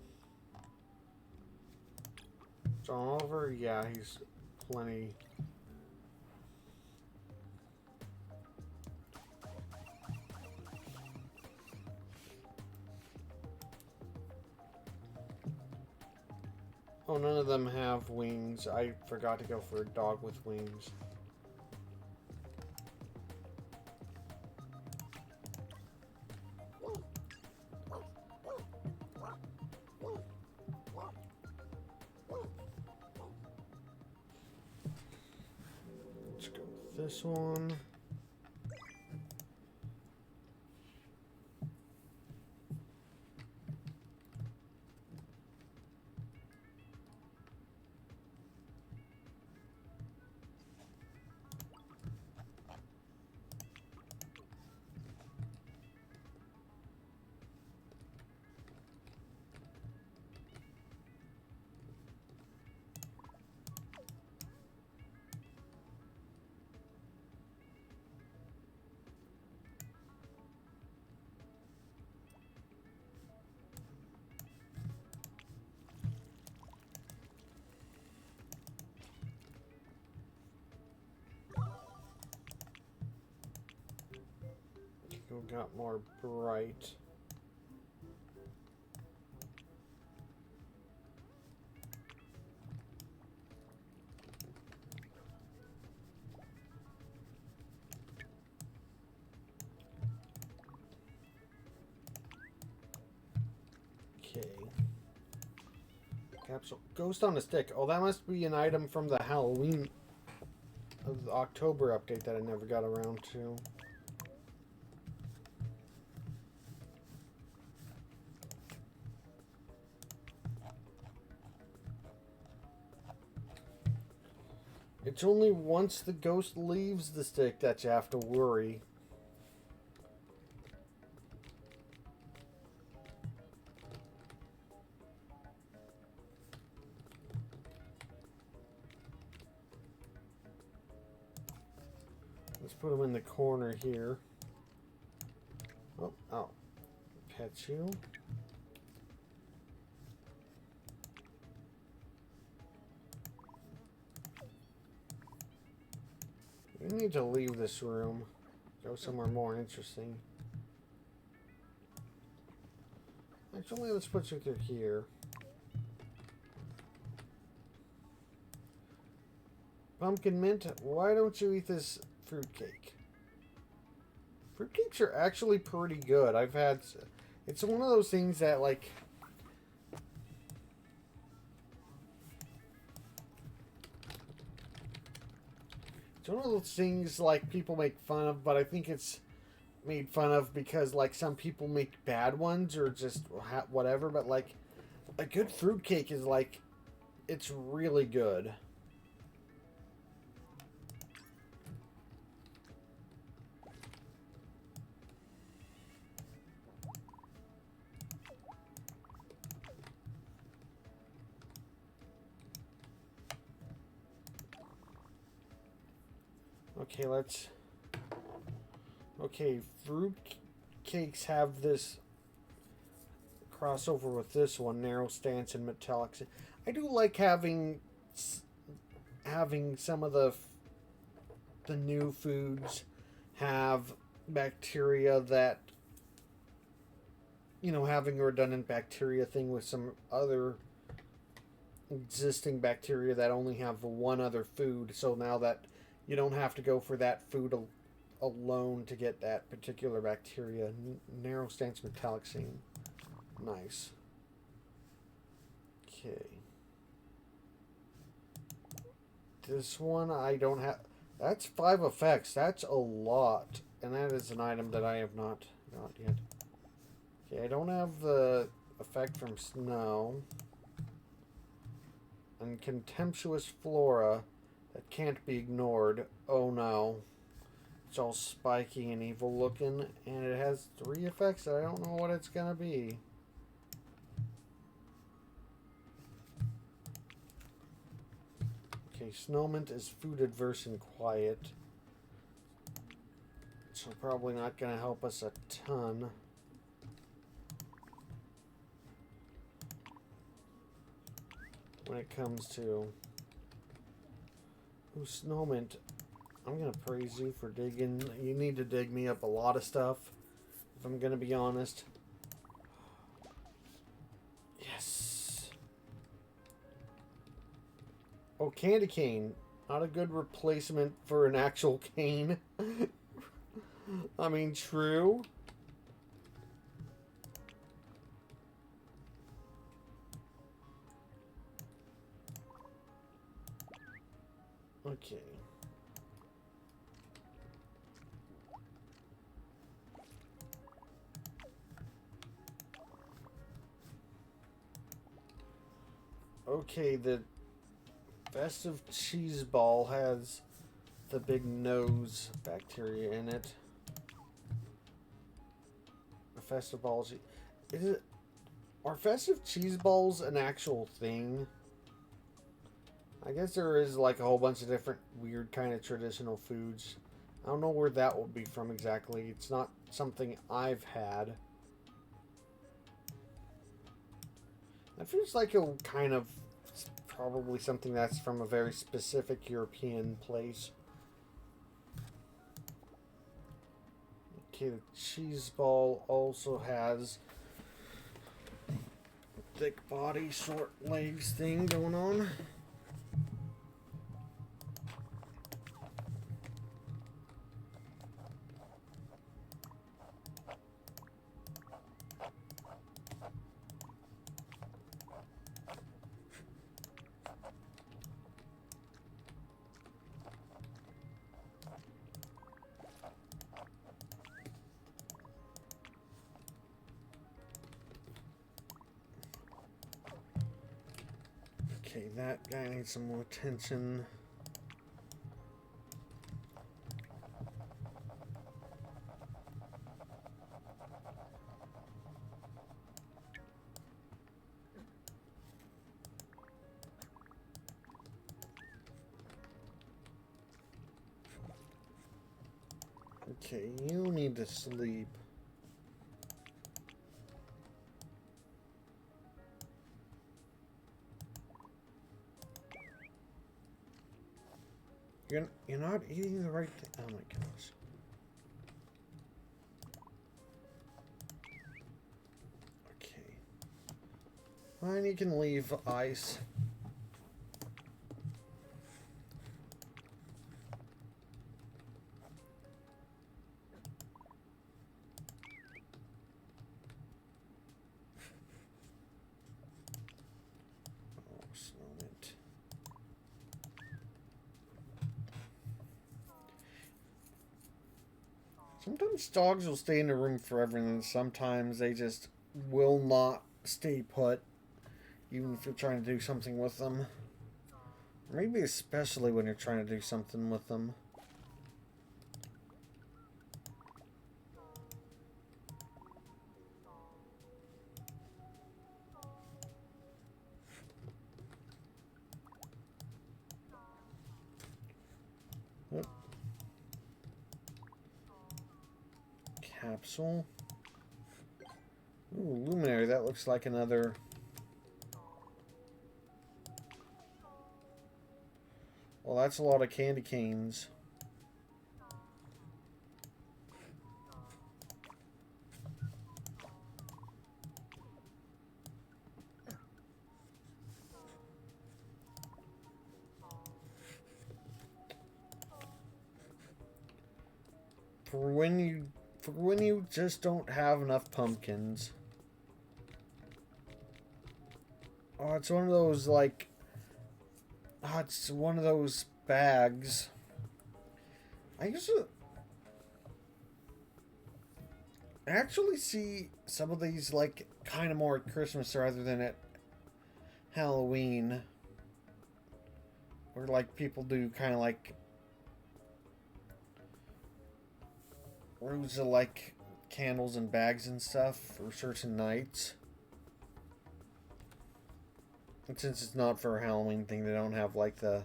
A: John Oliver? Yeah, he's plenty. Oh, none of them have wings. I forgot to go for a dog with wings. Let's go with this one. Got more bright. Okay. Capsule. Ghost on a stick. Oh, that must be an item from the Halloween of the October update that I never got around to. It's only once the ghost leaves the stick that you have to worry. Let's put him in the corner here. Oh, I'll pet you. We need to leave this room. Go somewhere more interesting. Actually, let's put you through here. Pumpkin mint, why don't you eat this fruitcake? Fruitcakes are actually pretty good. I've had It's one of those things that, like, it's one of those things, like, people make fun of, but I think it's made fun of because, like, some people make bad ones or just whatever, but, like, a good fruitcake is, like, it's really good. Okay, let's... Okay, fruit cakes have this crossover with this one, narrow stance and metallic. I do like having some of the new foods have bacteria that, you know, having a redundant bacteria thing with some other existing bacteria that only have one other food. So now that you don't have to go for that food alone to get that particular bacteria. Narrow stance metallic scene. Nice. Okay. This one I don't have. That's 5 effects. That's a lot. And that is an item that I have not got yet. Okay, I don't have the effect from snow. And contemptuous flora that can't be ignored. Oh no. It's all spiky and evil looking. And it has 3 effects that I don't know what it's gonna be. Okay, Snowmint is food adverse and quiet. So probably not gonna help us a ton. When it comes to... Ooh, Snowmint. I'm gonna praise you for digging. You need to dig me up a lot of stuff, if I'm gonna be honest. Yes. Oh, candy cane. Not a good replacement for an actual cane. I mean, true. Okay. Okay, the festive cheese ball has the big nose bacteria in it. The festive balls. Are festive cheese balls an actual thing? I guess there is like a whole bunch of different weird kind of traditional foods. I don't know where that would be from exactly. It's not something I've had. That feels like a kind of probably something that's from a very specific European place. Okay, the cheese ball also has thick body, short legs thing going on. Okay, that guy needs some more attention. Okay, you need to sleep. You're not eating the right thing. Oh my gosh. Okay. Fine, you can leave ice. Sometimes dogs will stay in a room forever, and then sometimes they just will not stay put, even if you're trying to do something with them. Maybe especially when you're trying to do something with them. Oop. Capsule. Ooh, luminary. That looks like another... Well, that's a lot of candy canes. For when you just don't have enough pumpkins. Oh, it's one of those like... Oh, it's one of those bags. I used to actually see some of these like kind of more at Christmas rather than at Halloween. Where like people do kind of like rows of like candles and bags and stuff for certain nights. And since it's not for a Halloween thing, they don't have like the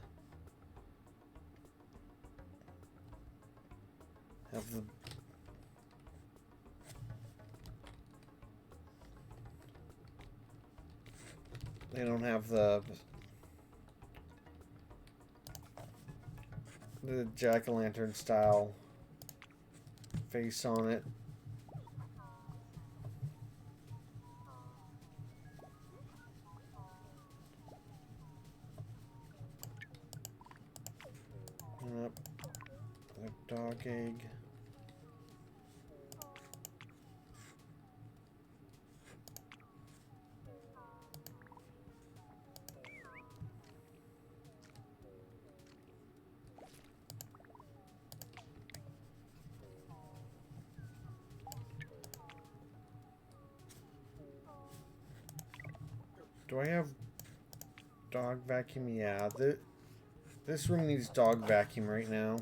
A: they don't have the jack-o'-lantern style face on it. Yep. A dog egg. Do I have dog vacuum? Yeah, this room needs dog vacuum right now.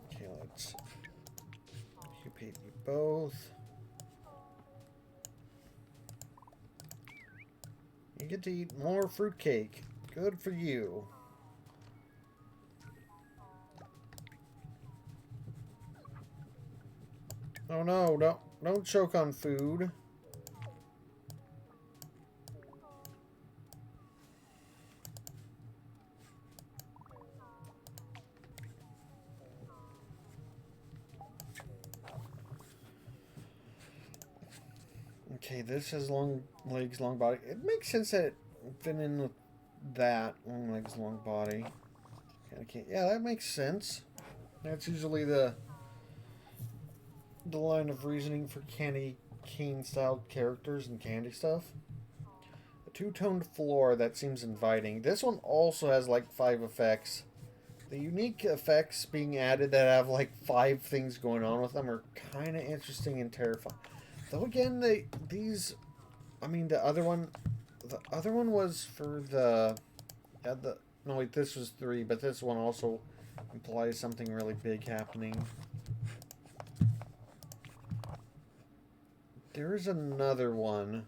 A: Okay, let's occupy you both. You get to eat more fruitcake. Good for you. Oh no, don't choke on food. Okay, this has long legs, long body. It makes sense that it fit in with that. Long legs, long body. Yeah, that makes sense. That's usually the line of reasoning for candy cane style characters and candy stuff. A two-toned floor, that seems inviting. This one also has like 5 effects. The unique effects being added that have like 5 things going on with them are kind of interesting and terrifying. Though again, the other one was for no wait, this was 3, but this one also implies something really big happening. There is another one.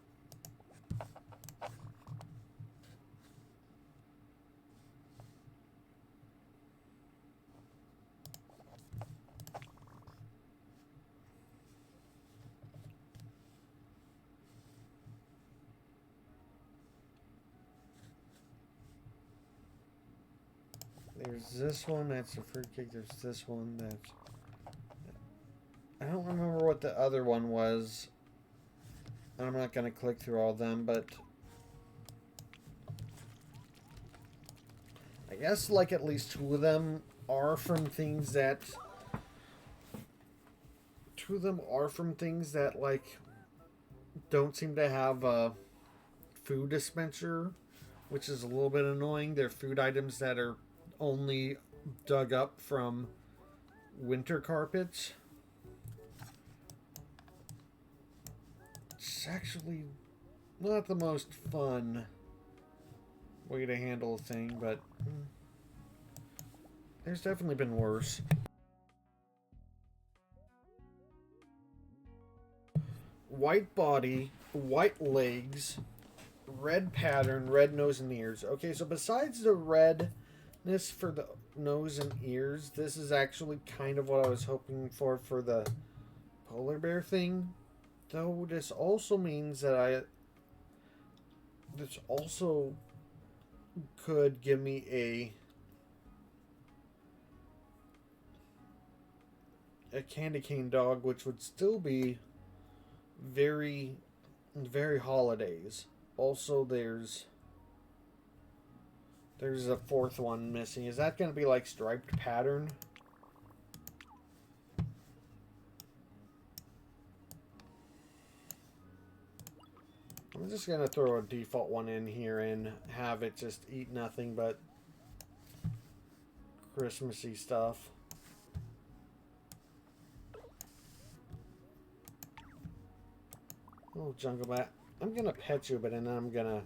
A: There's this one, that's a fruitcake. There's this one, that's... I don't remember what the other one was. I'm not going to click through all of them, but... guess like at least two of them are from things that like don't seem to have a food dispenser, which is a little bit annoying. They're food items that are only dug up from winter carpets. It's actually not the most fun way to handle a thing, but there's definitely been worse. White body, white legs, red pattern, red nose and ears. Okay, so besides the redness for the nose and ears, this is actually kind of what I was hoping for the polar bear thing. Though this also means that this also could give me a candy cane dog, which would still be very, very holidays. Also, there's a fourth one missing. Is that going to be like striped pattern? I'm just going to throw a default one in here and have it just eat nothing but Christmassy stuff. Oh, Jungle Bat. I'm going to pet you, but then I'm going to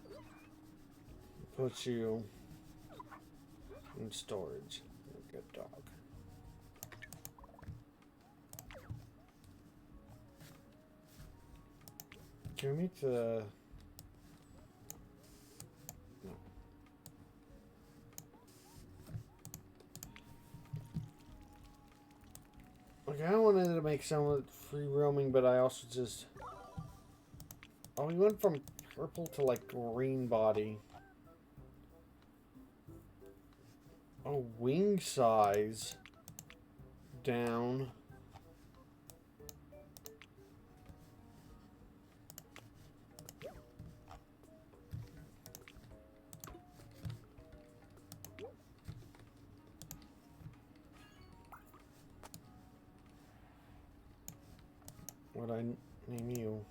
A: put you in storage. You're a good dog. Can we meet the... No. Okay, I wanted to make some of it free roaming, but I also just... Oh, we went from purple to like green body. Oh, wing size down. What I name you?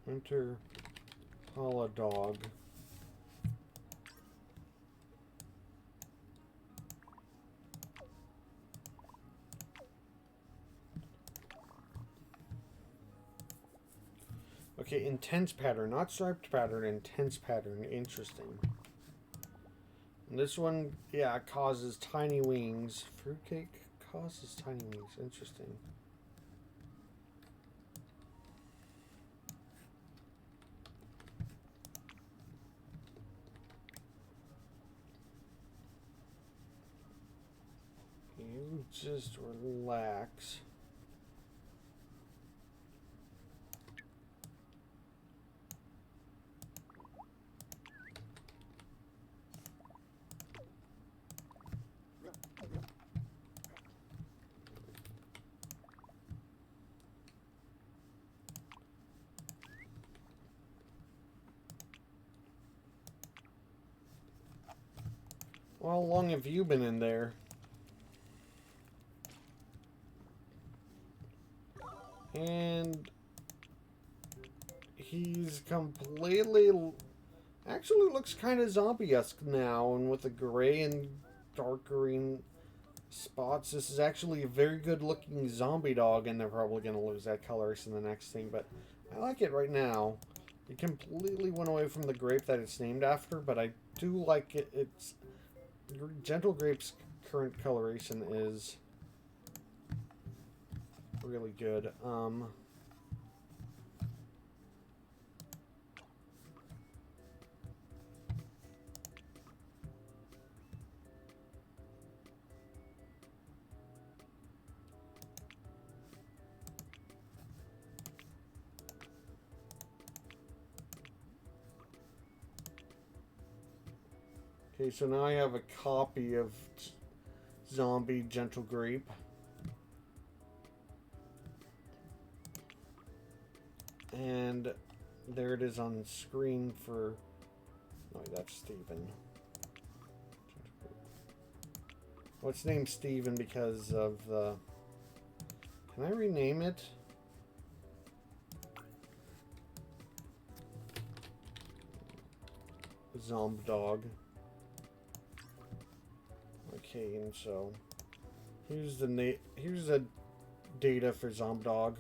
A: Enter Wobbledog. Okay, intense pattern, not striped pattern, intense pattern. Interesting. And this one, yeah, causes tiny wings. Fruitcake causes tiny wings. Interesting. You just relax. Well, how long have you been in there? And he's completely... Actually looks kind of zombie-esque now, and with the gray and dark green spots. This is actually a very good looking zombie dog, and they're probably going to lose that coloration in the next thing, but I like it right now. It completely went away from the grape that it's named after, but I do like it. It's Gentle Grape's current coloration is really good. Okay, so now I have a copy of Zombie Gentle Grape. And there it is on screen for... Oh, that's Steven. Well, it's named Steven because of the... Can I rename it? Zombdog. Okay, and so here's the data for Zombdog.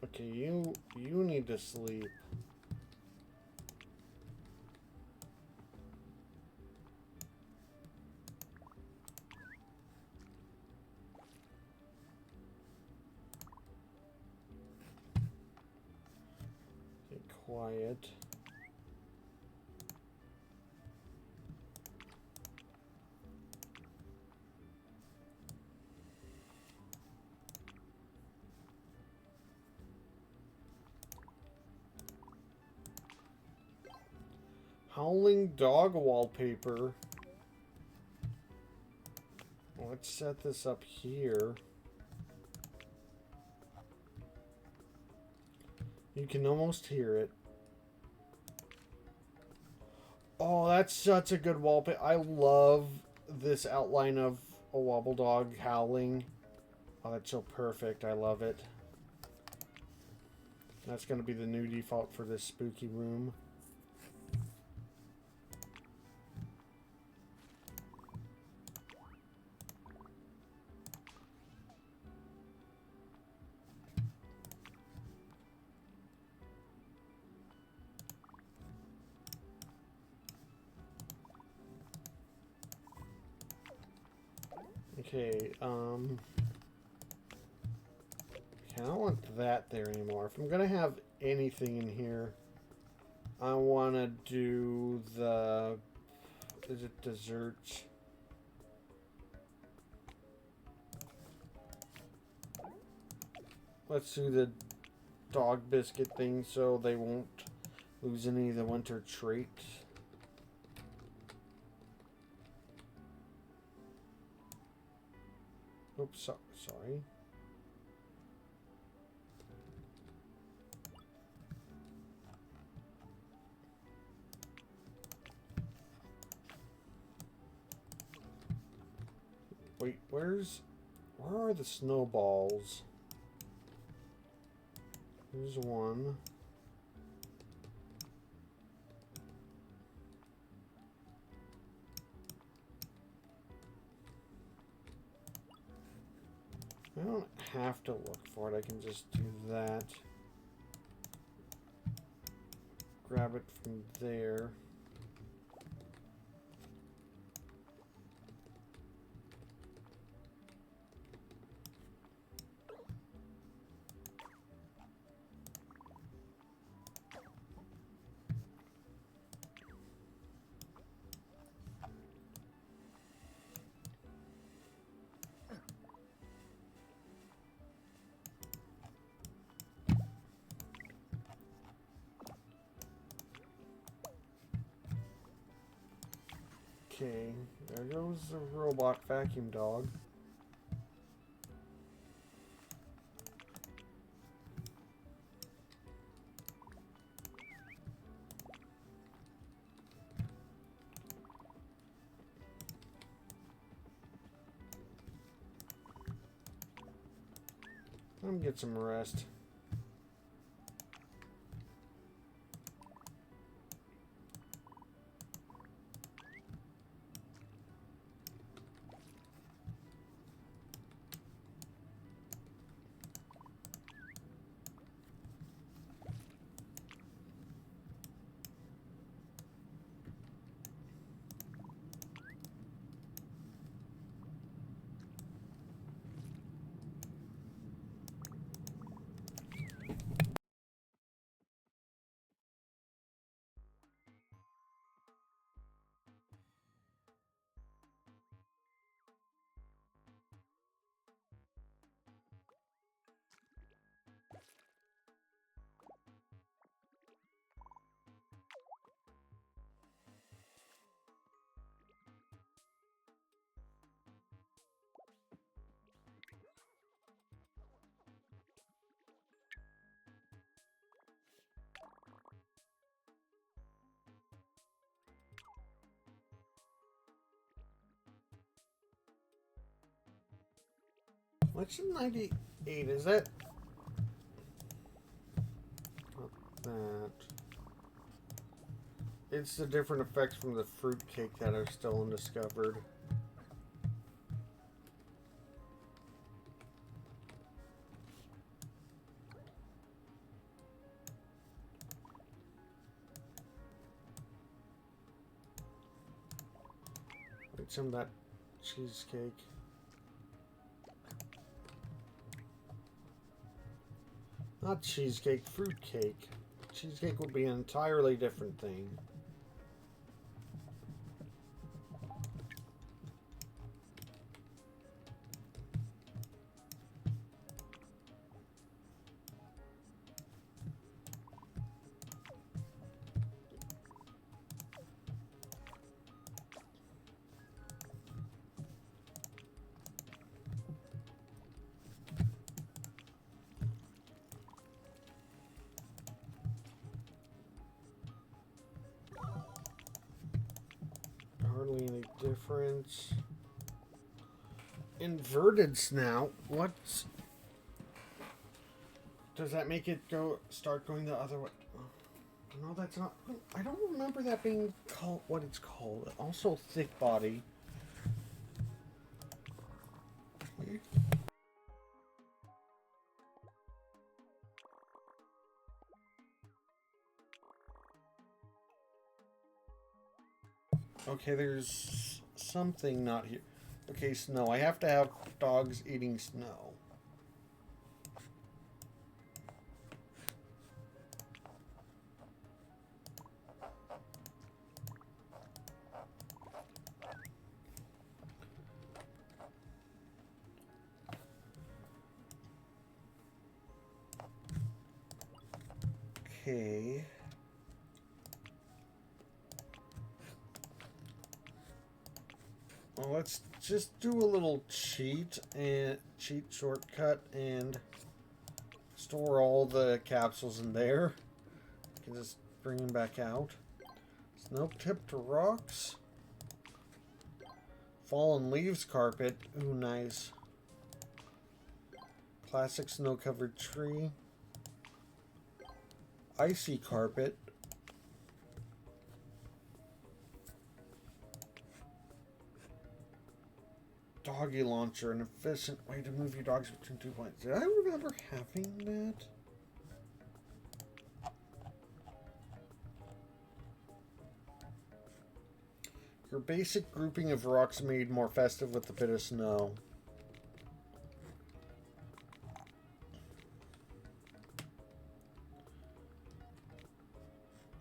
A: Okay, you need to sleep. Get quiet. Howling dog wallpaper. Let's set this up here. You can almost hear it. Oh, that's such a good wallpaper. I love this outline of a Wobbledog howling. Oh, that's so perfect. I love it. That's going to be the new default for this spooky room. Okay, I don't want that there anymore. If I'm gonna have anything in here, I want to do the... Is it desserts? Let's do the dog biscuit thing so they won't lose any of the winter traits. Oops, sorry. Wait, where are the snowballs? Here's one. I don't have to look for it. I can just do that. Grab it from there. Okay, there goes the robot vacuum dog. Let me get some rest. What's the 98? Is that... Not that. It's the different effects from the fruitcake that are still undiscovered. Like some of that cheesecake. Not cheesecake, fruitcake. Cheesecake would be an entirely different thing. Hardly any difference. Inverted snout? What's... Does that make it start going the other way? No, that's not... I don't remember that being called what it's called. Also thick body. Okay, there's something not here. Okay, snow. I have to have dogs eating snow. Okay. Well, let's just do a little cheat shortcut and store all the capsules in there. You can just bring them back out. Snow tipped rocks. Fallen leaves carpet. Ooh, nice. Plastic snow covered tree. Icy carpet. Doggy launcher, an efficient way to move your dogs between 2 points. Did I remember having that? Your basic grouping of rocks made more festive with a bit of snow.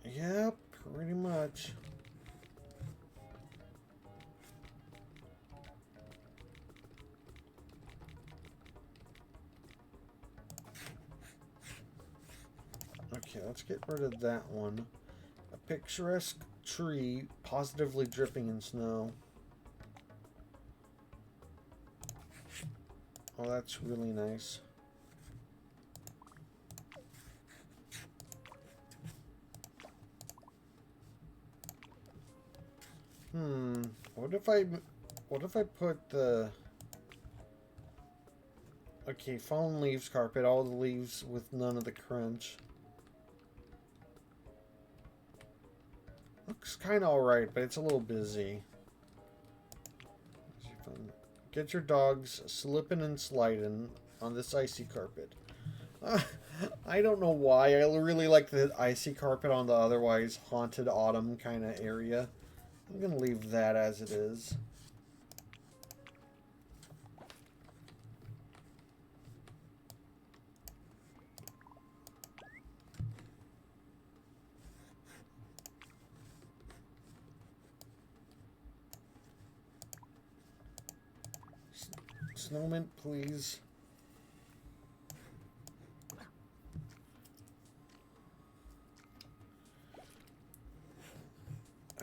A: Yep, pretty much. Okay, let's get rid of that one. A picturesque tree positively dripping in snow. Oh, that's really nice. What if I put the... Okay, fallen leaves carpet, all the leaves with none of the crunch. Looks kind of alright, but it's a little busy. Get your dogs slipping and sliding on this icy carpet. I don't know why. I really like the icy carpet on the otherwise haunted autumn kind of area. I'm going to leave that as it is. Snowman, please.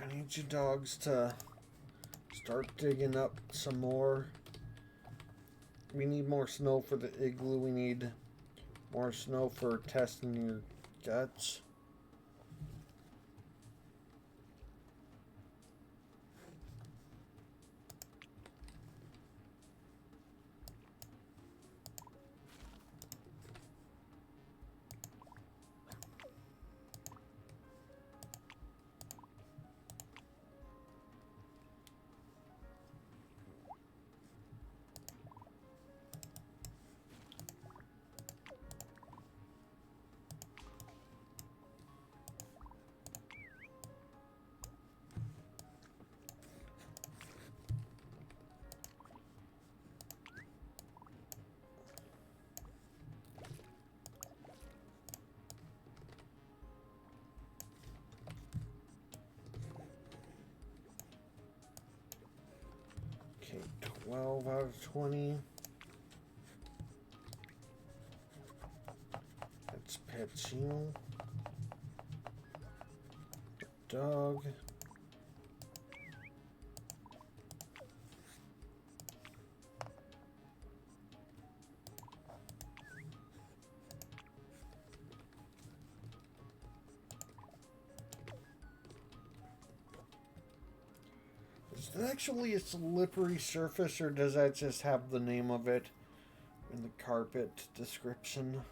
A: I need you dogs to start digging up some more. We need more snow for the igloo. We need more snow for testing your guts. 12 out of 20. That's Pachino. Dog. Is it actually a slippery surface, or does that just have the name of it in the carpet description?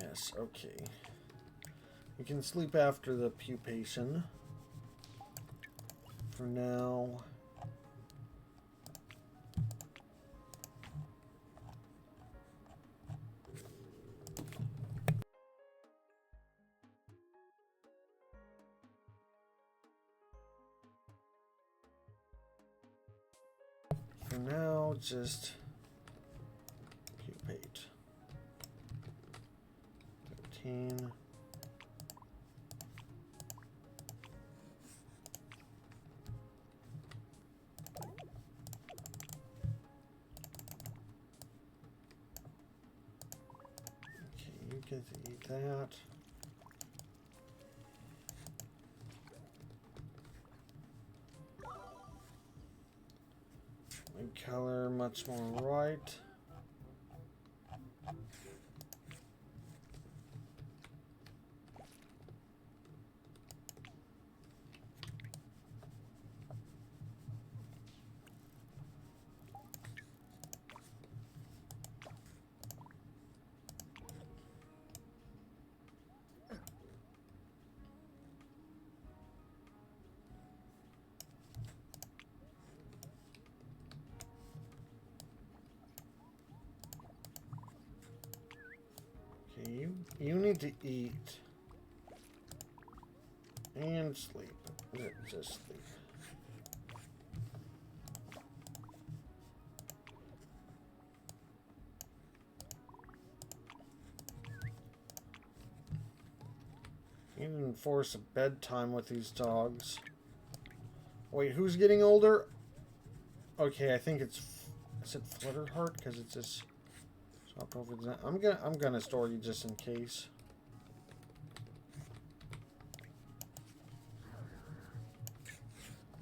A: Yes, okay. You can sleep after the pupation. For now. For now, just pupate. 13. Okay, you get to eat that. Color much more right. You need to eat and sleep. Just sleep. You didn't enforce a bedtime with these dogs. Wait, who's getting older? Okay, I think it's is it Flutterheart because it's just swapped over. I'm gonna store you just in case.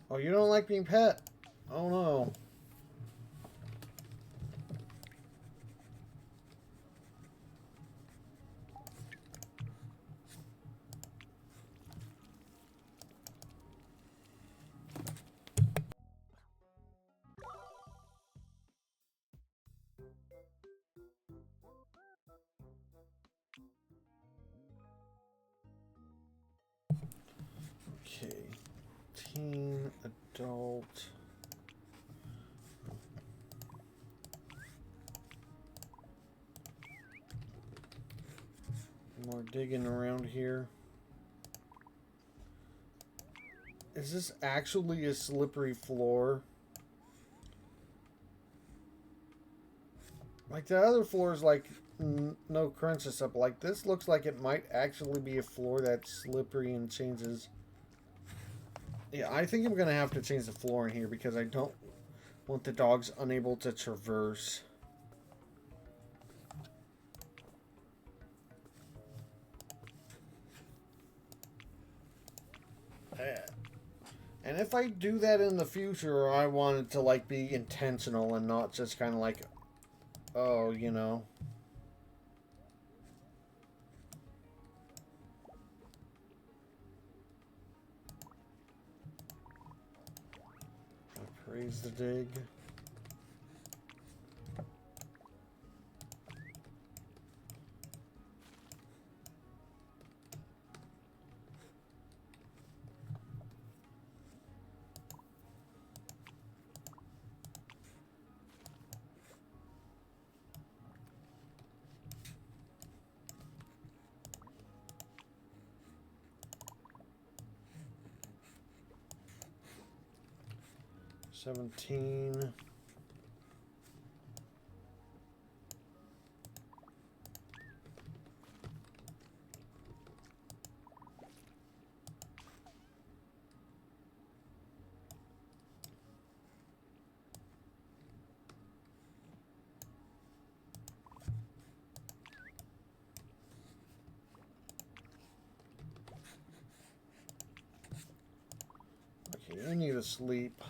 A: Oh, you don't like being pet? Oh no. Okay. Teen, adult. More digging around here. Is this actually a slippery floor? Like the other floors, like no crunches up. Like this looks like it might actually be a floor that's slippery and changes. Yeah, I think I'm gonna have to change the floor in here because I don't want the dogs unable to traverse. And if I do that in the future, I want it to like be intentional and not just kind of like, oh, you know. Praise the dig. 17. Okay, you need to sleep.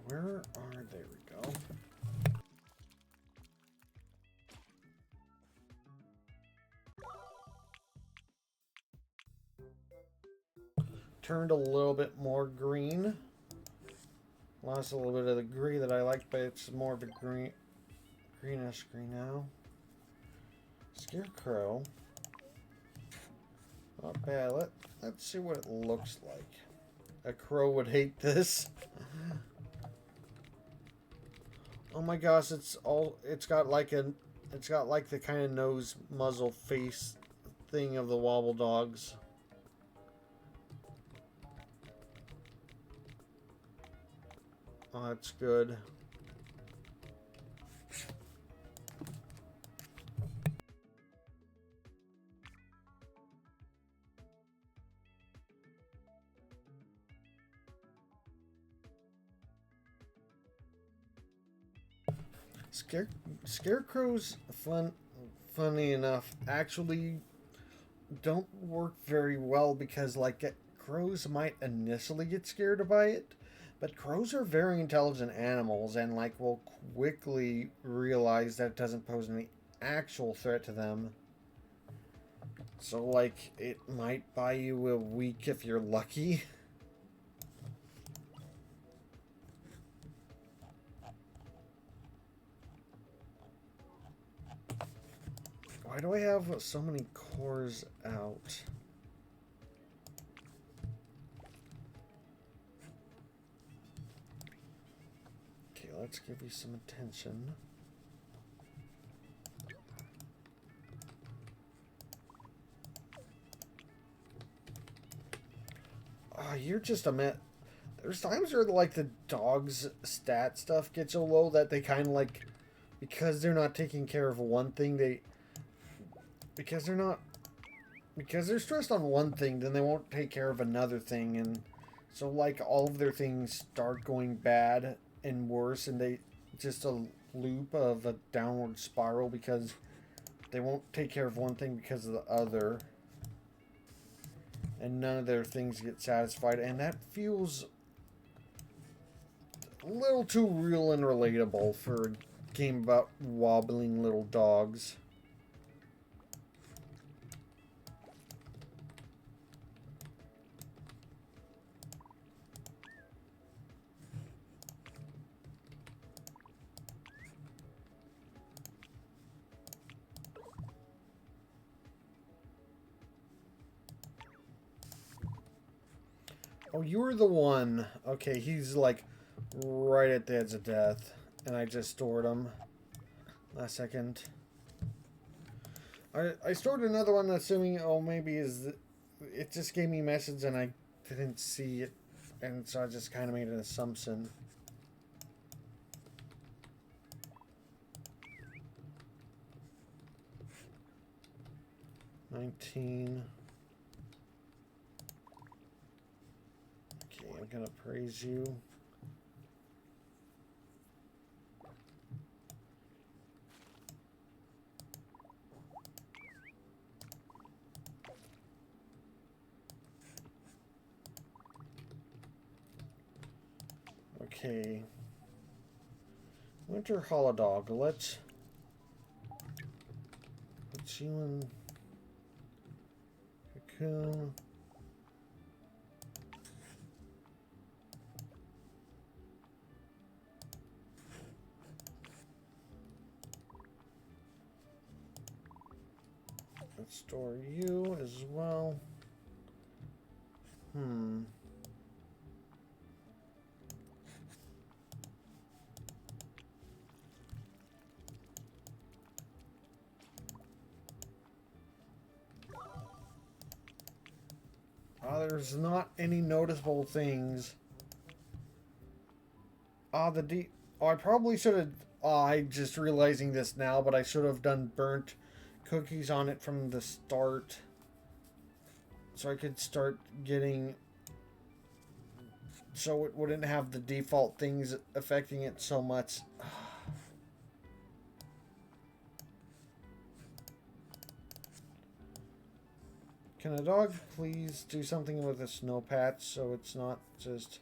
A: Where are, there we go. Turned a little bit more green. Lost a little bit of the gray that I like, but it's more of a greenish green now. Scarecrow. Not bad. Let's see what it looks like. A crow would hate this. Oh my gosh, it's got like the kind of nose muzzle face thing of the Wobbledogs. Oh, that's good. Scarecrows, funny enough, actually don't work very well because, like, crows might initially get scared by it, but crows are very intelligent animals and, like, will quickly realize that it doesn't pose any actual threat to them. So, like, it might buy you a week if you're lucky. Why do I have so many cores out? Okay, let's give you some attention. Oh, you're just a met. There's times where, like, the dog's stat stuff gets so low that they kind of, like, because they're not taking care of one thing, because they're stressed on one thing, then they won't take care of another thing, and so, like, all of their things start going bad and worse, and they just a loop of a downward spiral because they won't take care of one thing because of the other, and none of their things get satisfied, and that feels a little too real and relatable for a game about wobbling little dogs. Oh, you were the one. Okay, he's like right at the edge of death. And I just stored him. Last second. I stored another one assuming, oh, maybe it just gave me a message and I didn't see it. And so I just kind of made an assumption. $19. I'm gonna praise you. Okay. Winter Holodog. Let's put you in cocoon. store you as well. There's not any noticeable things. I probably should have. I just realizing this now, but I should have done burnt cookies on it from the start, so I could start getting. So it wouldn't have the default things affecting it so much. Can a dog please do something with a snow patch so it's not just...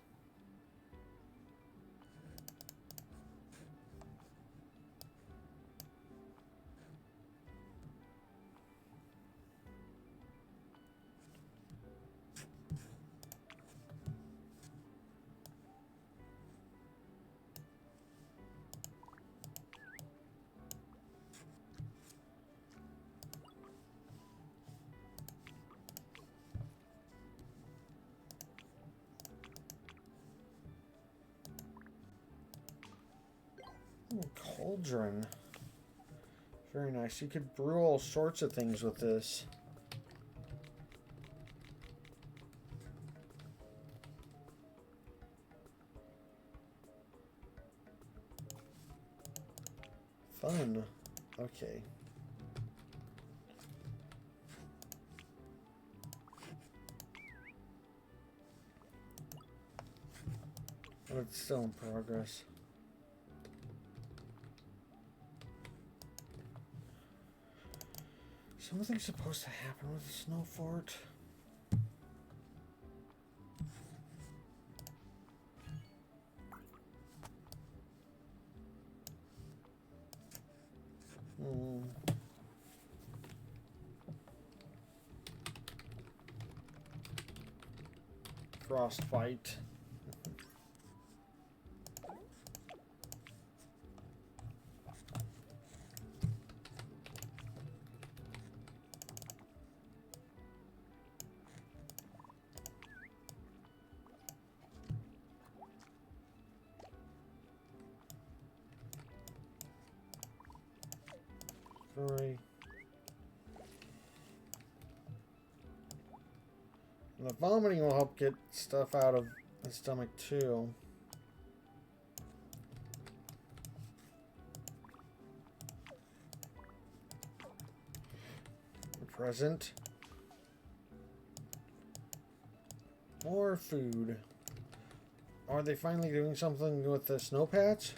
A: Ooh, cauldron. Very nice. You could brew all sorts of things with this. Fun. Okay. But it's still in progress. Something's supposed to happen with the snow fort. Frostbite. Sorry. The vomiting will help get stuff out of the stomach too. Present. More food. Are they finally doing something with the snow patch?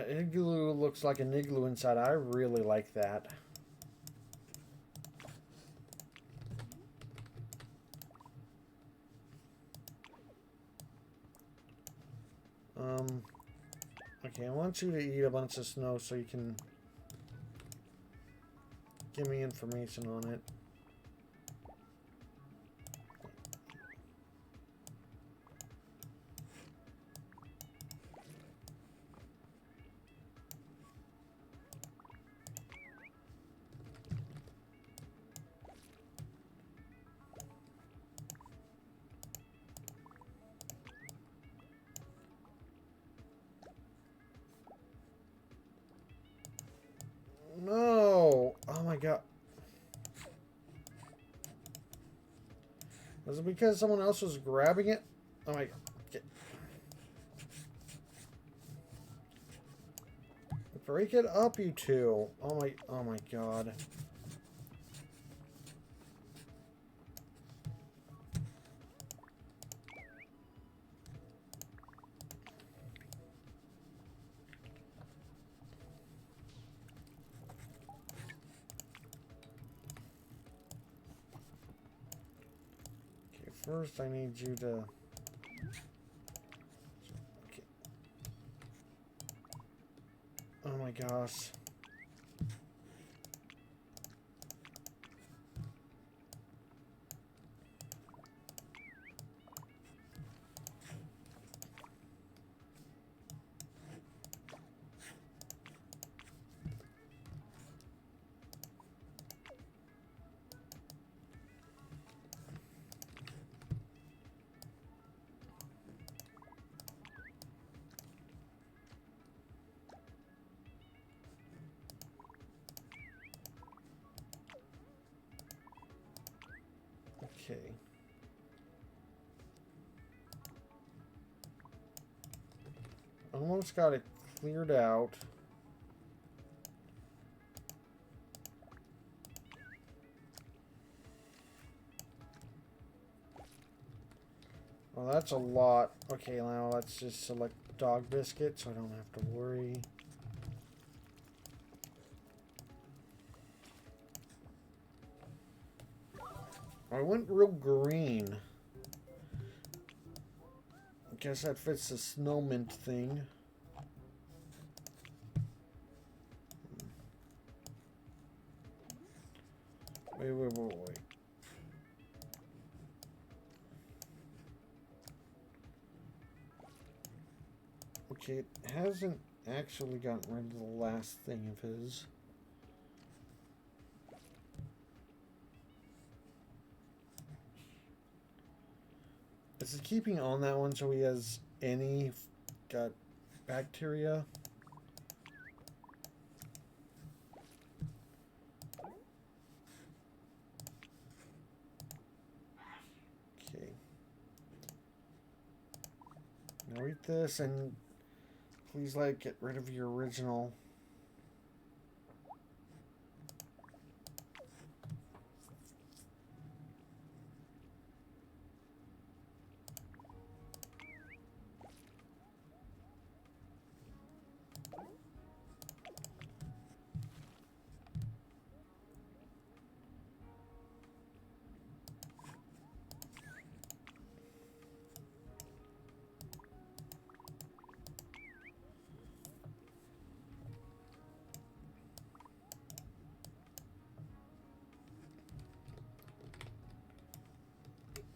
A: Igloo looks like an igloo inside. I really like that. Okay, I want you to eat a bunch of snow so you can give me information on it. No! Oh my god. Was it because someone else was grabbing it? Oh my god. Break it up, you two. Oh my god. First, I need you to... Okay. Oh my gosh. almost got it cleared out. Well, that's a lot. Okay, now let's just select dog biscuit so I don't have to worry. I went real green. I guess that fits the snow mint thing. Wait. Okay, it hasn't actually gotten rid of the last thing of his. Is it keeping on that one so he has any got bacteria? Okay. Now eat this and please get rid of your original.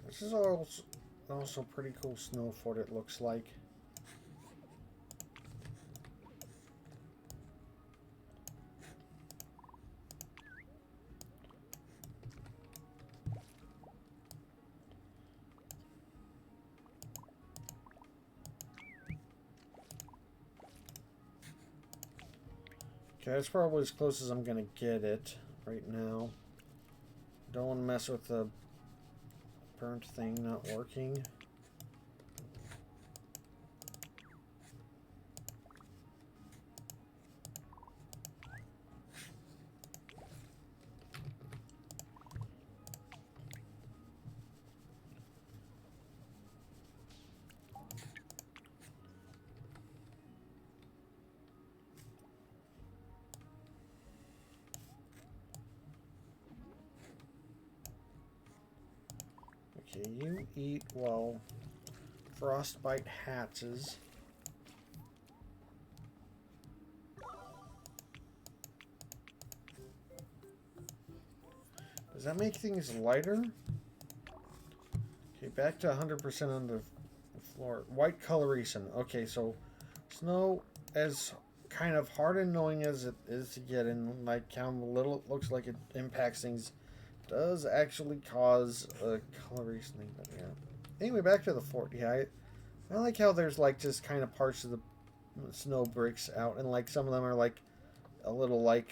A: This is also pretty cool snow fort, it looks like. Okay, that's probably as close as I'm gonna get it right now. Don't want to mess with the burnt thing not working. Okay, you eat while frostbite hatches. Does that make things lighter? Okay, back to 100% on the floor. White coloration. Okay, so snow, as kind of hard and annoying as it is to get in, like how little it looks like it impacts things, does actually cause a coloration thing. But yeah. Anyway, back to the fort. Yeah, I like how there's just kind of parts of the snow bricks out, and some of them are a little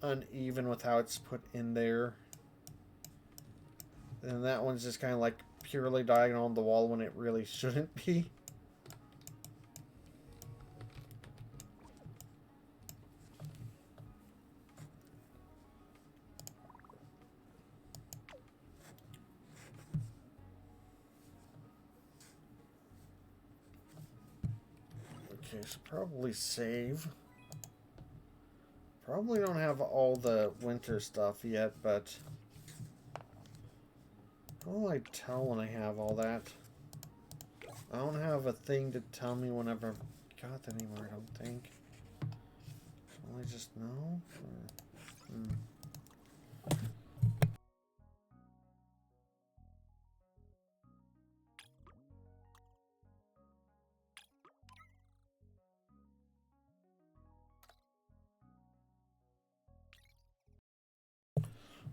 A: uneven with how it's put in there. And that one's just kind of purely diagonal on the wall when it really shouldn't be. Okay, so probably save. Probably don't have all the winter stuff yet, but how will I tell when I have all that? I don't have a thing to tell me whenever I've got that anymore, I don't think. Will I just know?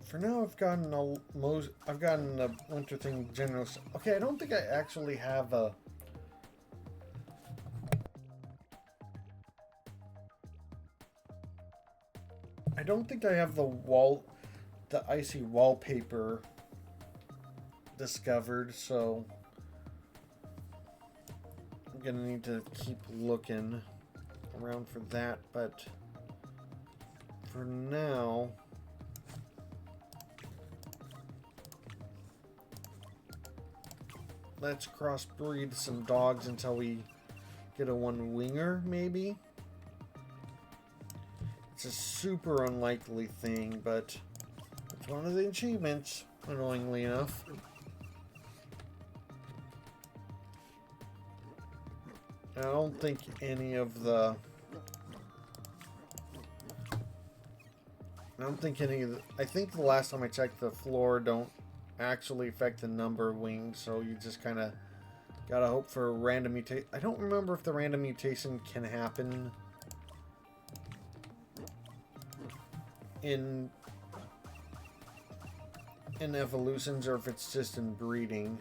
A: For now, I've gotten the winter thing general. Okay, I don't think I actually have a. I don't think I have the icy wallpaper discovered. So gonna need to keep looking around for that, but for now, let's crossbreed some dogs until we get a one-winger, maybe. It's a super unlikely thing, but it's one of the achievements, annoyingly enough. I don't think any of the... I think the last time I checked, the floor don't actually affect the number of wings, so you just kind of gotta hope for a random mutation. I don't remember if the random mutation can happen in evolutions or if it's just in breeding.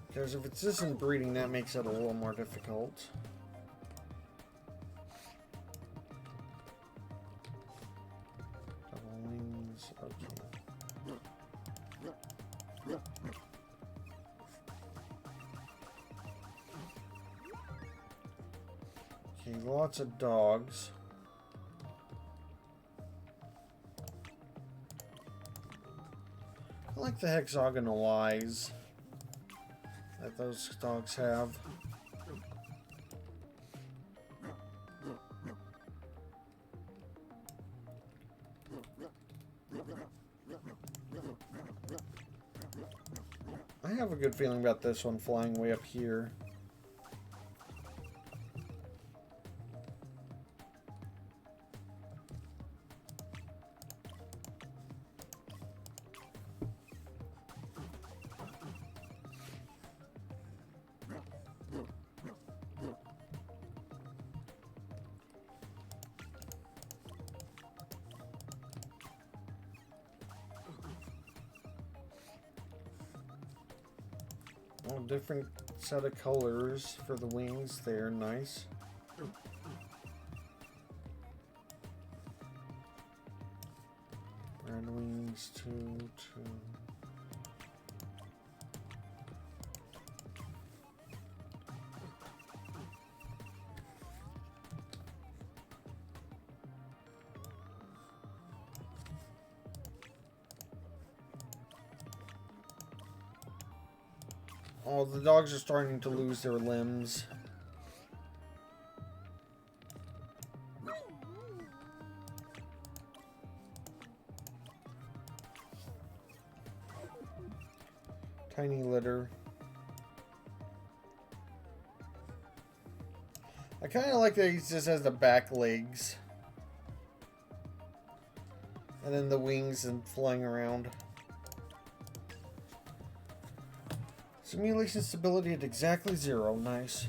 A: Because if it's just in breeding, that makes it a little more difficult. Double wings, okay. Okay, lots of dogs. I like the hexagonal eyes that those dogs have. I have a good feeling about this one flying way up here. Oh, different set of colors for the wings there, nice. Red wings, two. Oh, the dogs are starting to lose their limbs. Tiny litter. I kind of like that he just has the back legs. And then the wings and flying around. Simulation stability at exactly 0. Nice.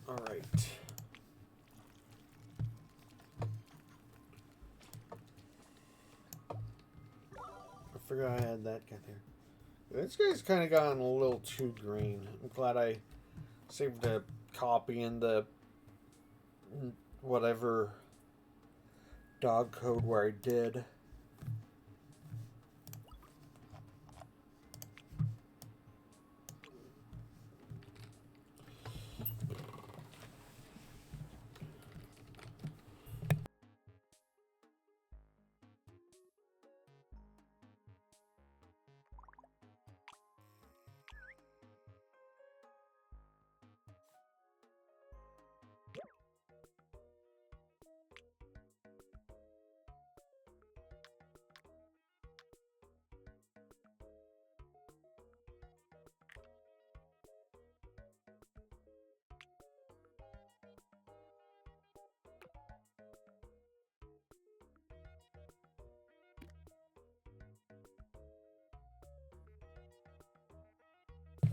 A: All right. I forgot I had that guy there. This guy's kind of gotten a little too green. I'm glad I saved a copy in the whatever dog code where I did.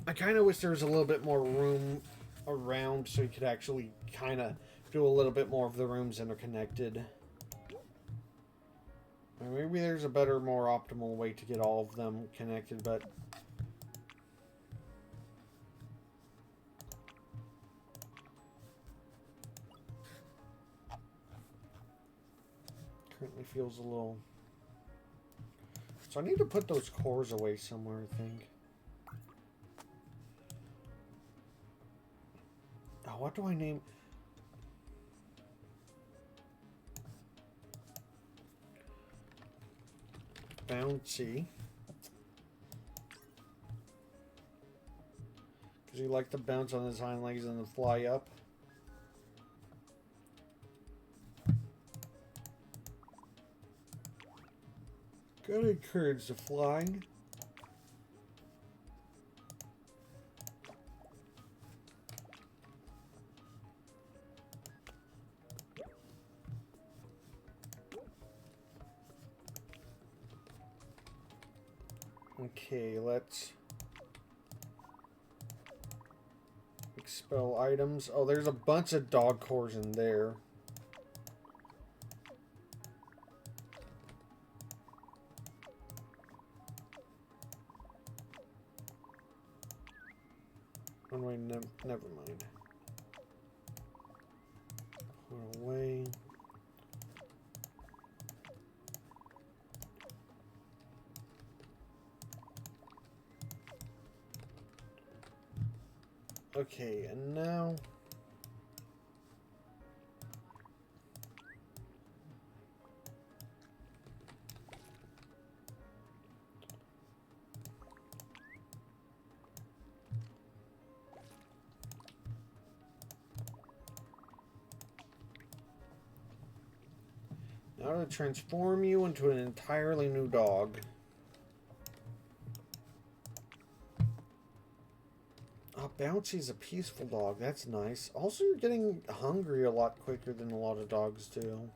A: I kind of wish there was a little bit more room around so you could actually kind of do a little bit more of the rooms interconnected. Or maybe there's a better, more optimal way to get all of them connected, but... currently feels a little... So I need to put those cores away somewhere, I think. Oh, what do I name... Bouncy. Because he liked to bounce on his hind legs and then fly up. Gotta encourage the flying. Okay, let's expel items. Oh, there's a bunch of dog cores in there. Oh, wait, never mind. Put away. Okay, and now... now to transform you into an entirely new dog. Oh, Bouncy's a peaceful dog. That's nice. Also, you're getting hungry a lot quicker than a lot of dogs do.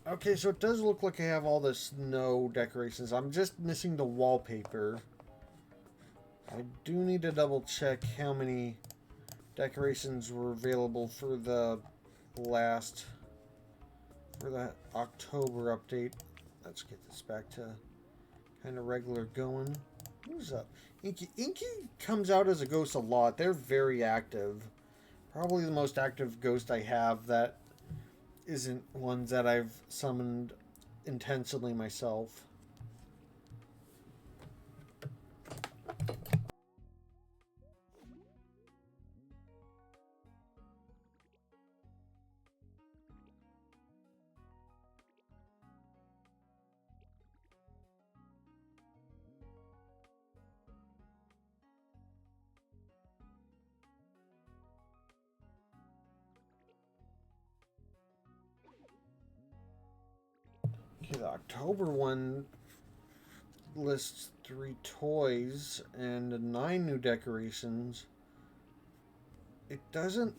A: Okay, so it does look like I have all the snow decorations. I'm just missing the wallpaper. I do need to double check how many decorations were available for the October update. Let's get this back to kind of regular going. Who's up? Inky. Inky comes out as a ghost a lot. They're very active. Probably the most active ghost I have that isn't ones that I've summoned intentionally myself. Okay, the October one lists 3 toys and 9 new decorations. It doesn't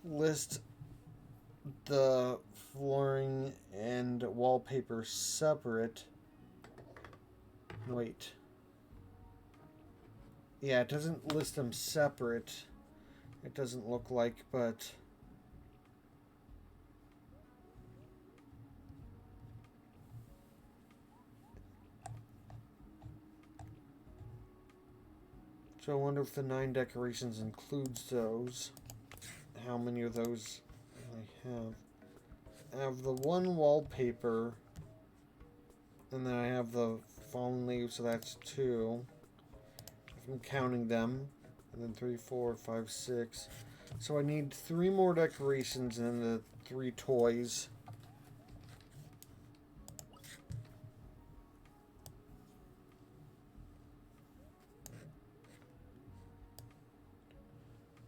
A: list the flooring and wallpaper separate. Wait. Yeah, it doesn't list them separate. It doesn't look like, but... So I wonder if the 9 decorations includes those. How many of those I have? I have the 1 wallpaper, and then I have the fallen leaves, so that's 2. If I'm counting them, and then 3, 4, 5, 6. So I need 3 more decorations and then the 3 toys.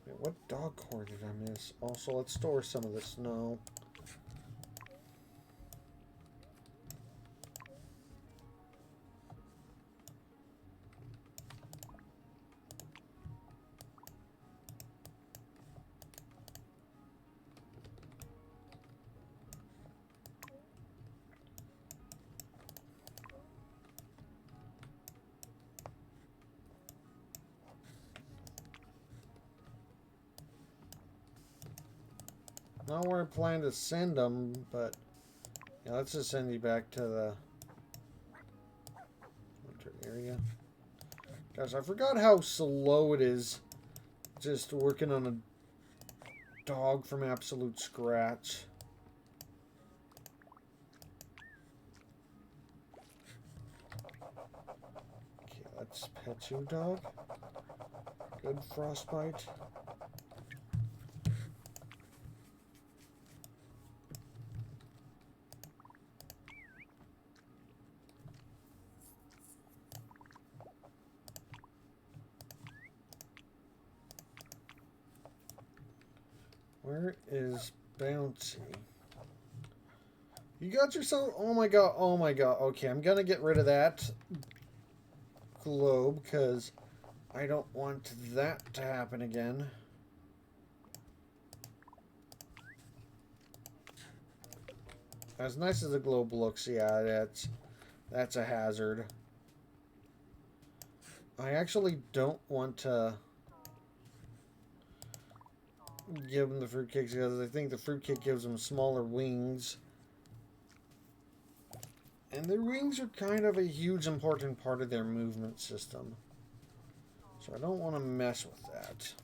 A: Wait, what dog core did I miss? Also, let's store some of the snow. Not where I plan to send them, but yeah, let's just send you back to the winter area. Gosh, I forgot how slow it is just working on a dog from absolute scratch. Okay, let's pet you, dog. Good frostbite. Where is Bouncy? You got yourself... Oh my god, oh my god. Okay, I'm gonna get rid of that globe, because I don't want that to happen again. As nice as the globe looks, yeah, that's a hazard. I actually don't want to give them the fruitcakes because I think the fruitcake gives them smaller wings. And their wings are kind of a huge important part of their movement system. So I don't want to mess with that.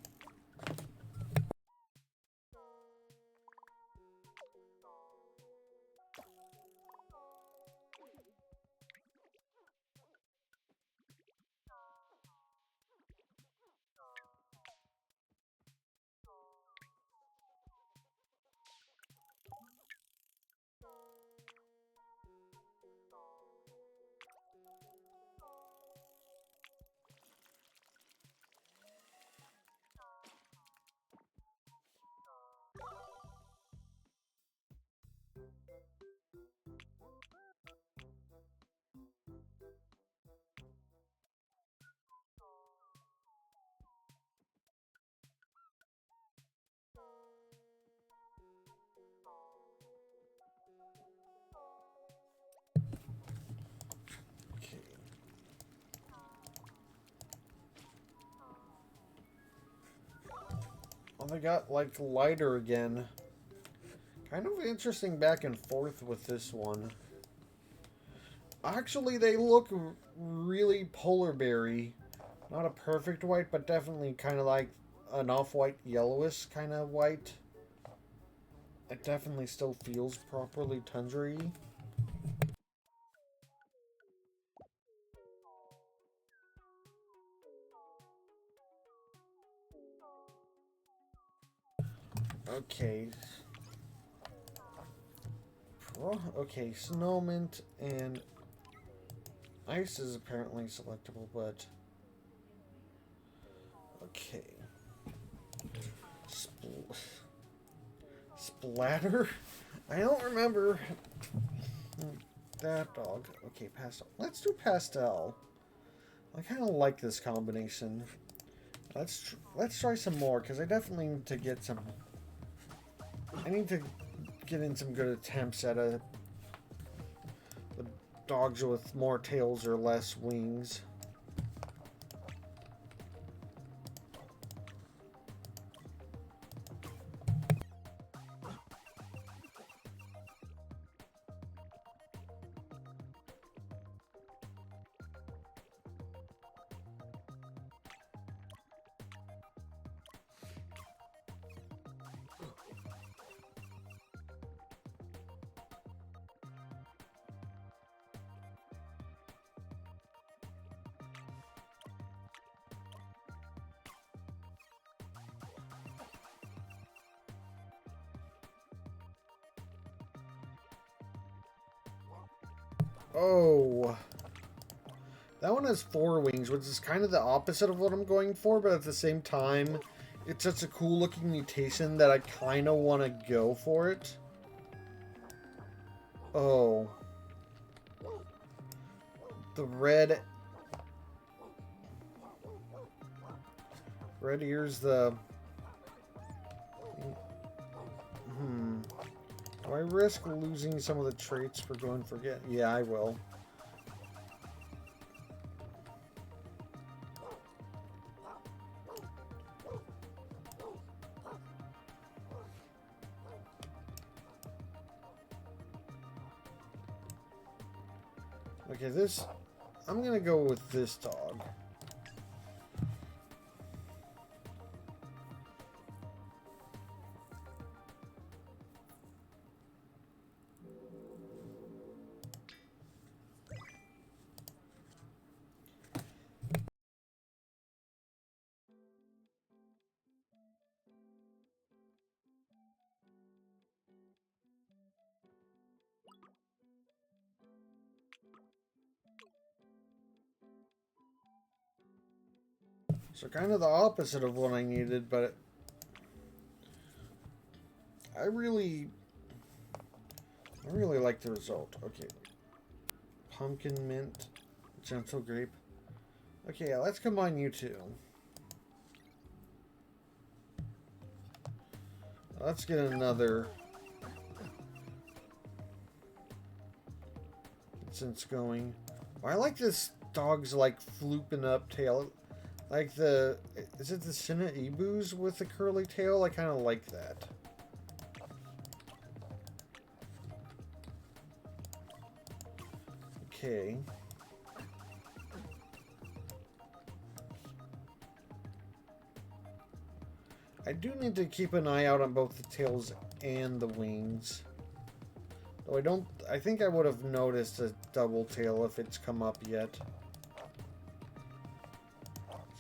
A: Okay. Oh, they got like lighter again. Kind of interesting back and forth with this one. Actually, they look really polar berry. Not a perfect white, but definitely kind of like an off-white yellowish kind of white. It definitely still feels properly tundra-y. Okay. Okay, snow mint and ice is apparently selectable, but okay. Splatter? I don't remember that dog. Okay, pastel. Let's do pastel. I kind of like this combination. Let's try some more because I definitely need to get some. I need to get in some good attempts at the dogs with more tails or less wings. Oh. That one has 4 wings, which is kind of the opposite of what I'm going for, but at the same time, it's such a cool looking mutation that I kind of want to go for it. Oh. The red ears, the... Do I risk losing some of the traits for going forget? Yeah, I will. Okay, this... I'm gonna go with this dog. So kind of the opposite of what I needed, but I really like the result. Okay. Pumpkin mint, gentle grape. Okay, let's combine you two. Let's get another since going. I like this dog's like flooping up tail. Like the, is it the Sinna Ebus with the curly tail? I kind of like that. Okay. I do need to keep an eye out on both the tails and the wings. Though I think I would have noticed a double tail if it's come up yet.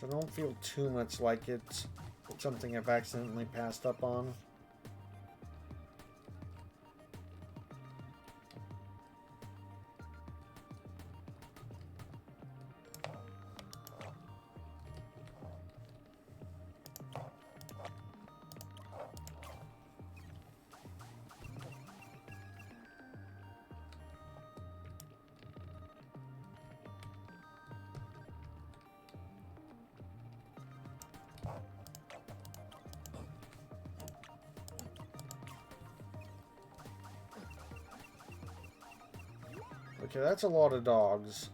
A: So I don't feel too much like it's something I've accidentally passed up on. Okay, that's a lot of dogs.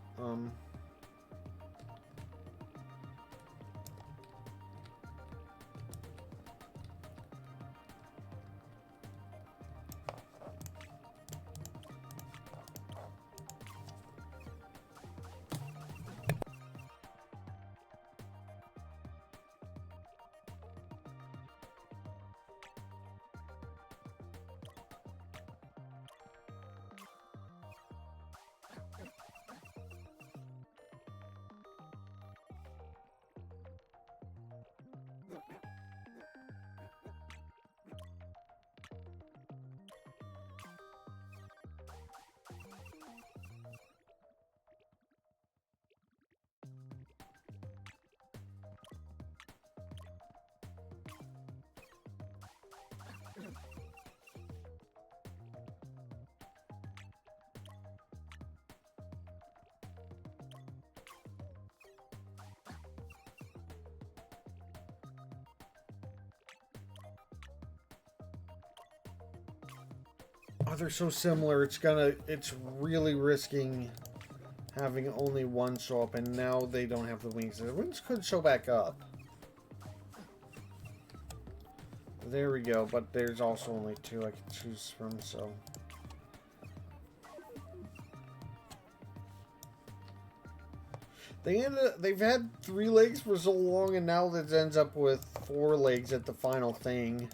A: Oh, they're so similar. It's really risking having only one show up, and now they don't have the wings. The wings could show back up. There we go, but there's also only 2 I can choose from, so... They've had 3 legs for so long, and now this ends up with 4 legs at the final thing.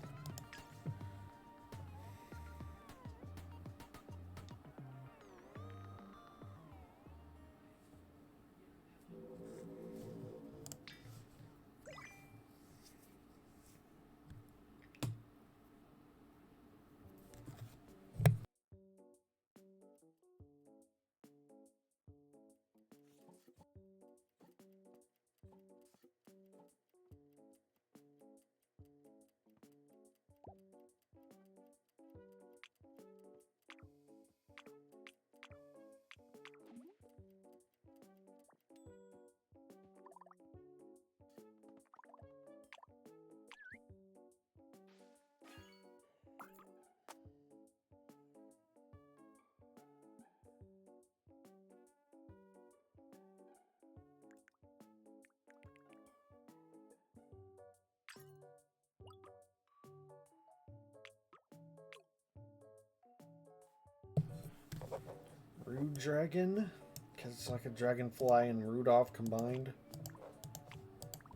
A: Rude Dragon, because it's like a dragonfly and Rudolph combined.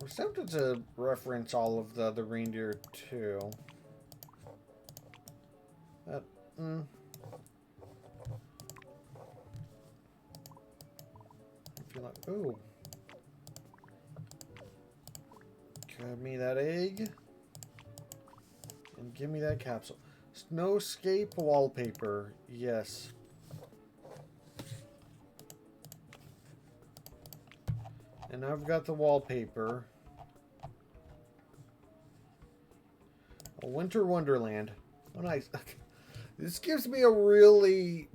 A: We're tempted to reference all of the other reindeer too. I feel like, ooh. Grab me that egg. And give me that capsule. Snowscape wallpaper. Yes. And I've got the wallpaper. A Winter Wonderland. Oh, nice. This gives me a really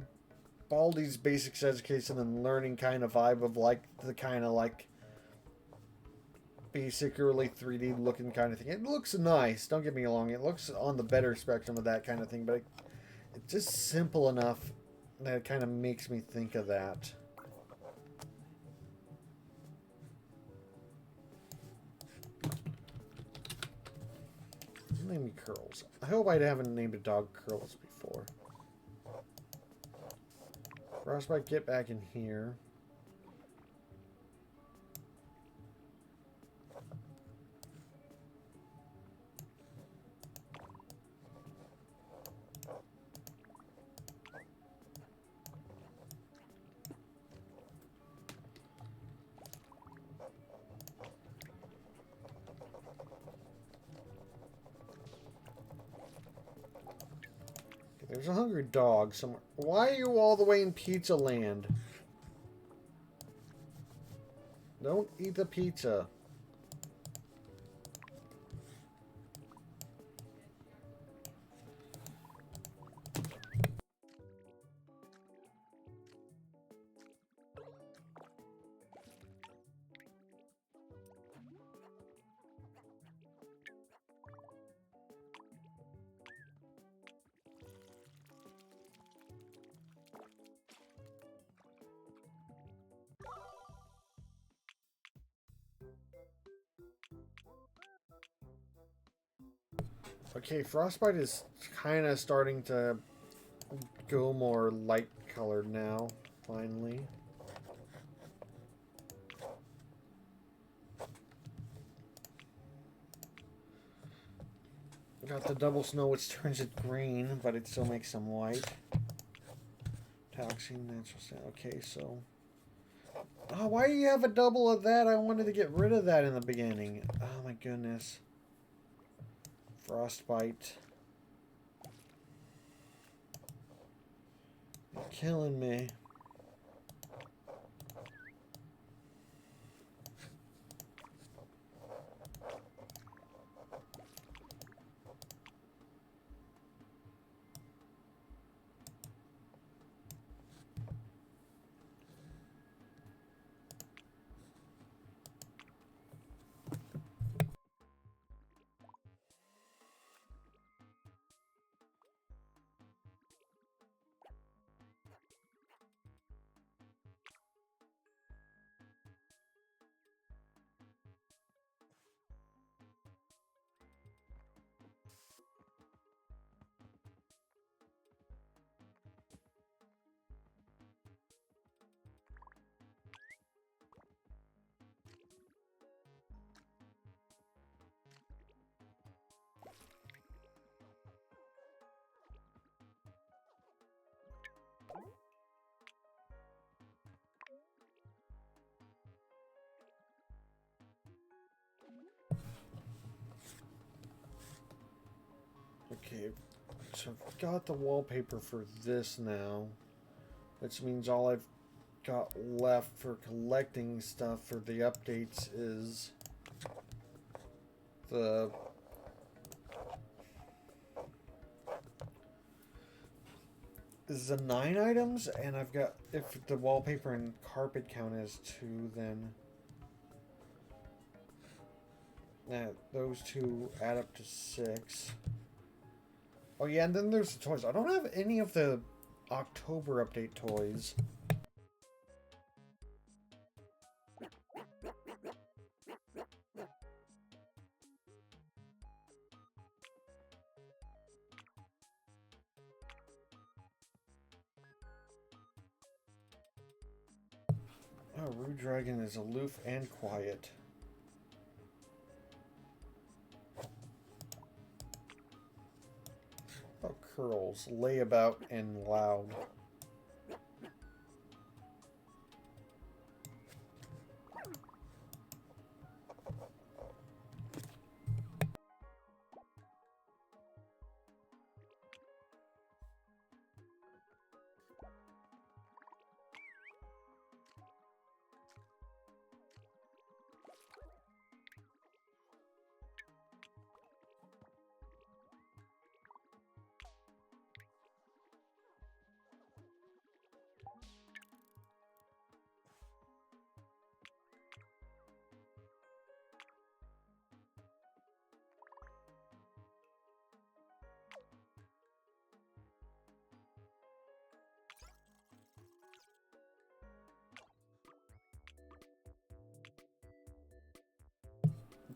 A: Baldi's Basics Education and Learning kind of vibe of like the kind of like basic early 3D looking kind of thing. It looks nice, don't get me wrong. It looks on the better spectrum of that kind of thing, but it's just simple enough that it kind of makes me think of that. Name me Curls. I hope I haven't named a dog Curls before. Frostbite, get back in here. There's a hungry dog somewhere. Why are you all the way in Pizza Land? Don't eat the pizza. Okay, Frostbite is kind of starting to go more light colored now, finally. Got the double snow, which turns it green, but it still makes them white. Toxin, natural sand. Okay, so... Oh, why do you have a double of that? I wanted to get rid of that in the beginning. Oh my goodness. Frostbite. You're killing me. Okay, so I've got the wallpaper for this now, which means all I've got left for collecting stuff for the updates is the the 9 items, and I've got, if the wallpaper and carpet count as 2, then those two add up to 6. Oh yeah, and then there's the toys. I don't have any of the October update toys. Oh, Rude Dragon is aloof and quiet. Oh, Curls, layabout and loud.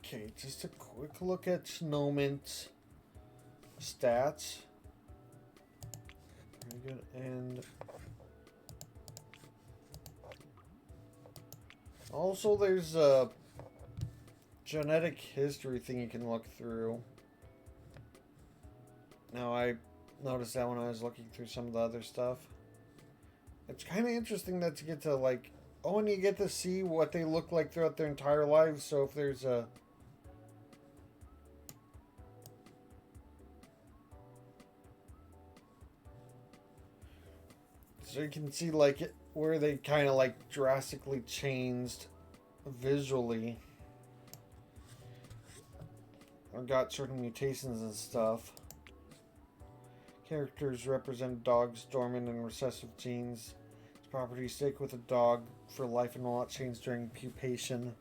A: Okay, just a quick look at Snowman's stats. Very good. And also there's a genetic history thing you can look through. Now, I noticed that when I was looking through some of the other stuff. It's kind of interesting that you get to, like, oh, and you get to see what they look like throughout their entire lives. So if there's a... So you can see, like, where they kind of, like, drastically changed visually. Or got certain mutations and stuff. Characters represent dogs' dormant and recessive genes. Its properties stick with a dog for life and will not change during pupation.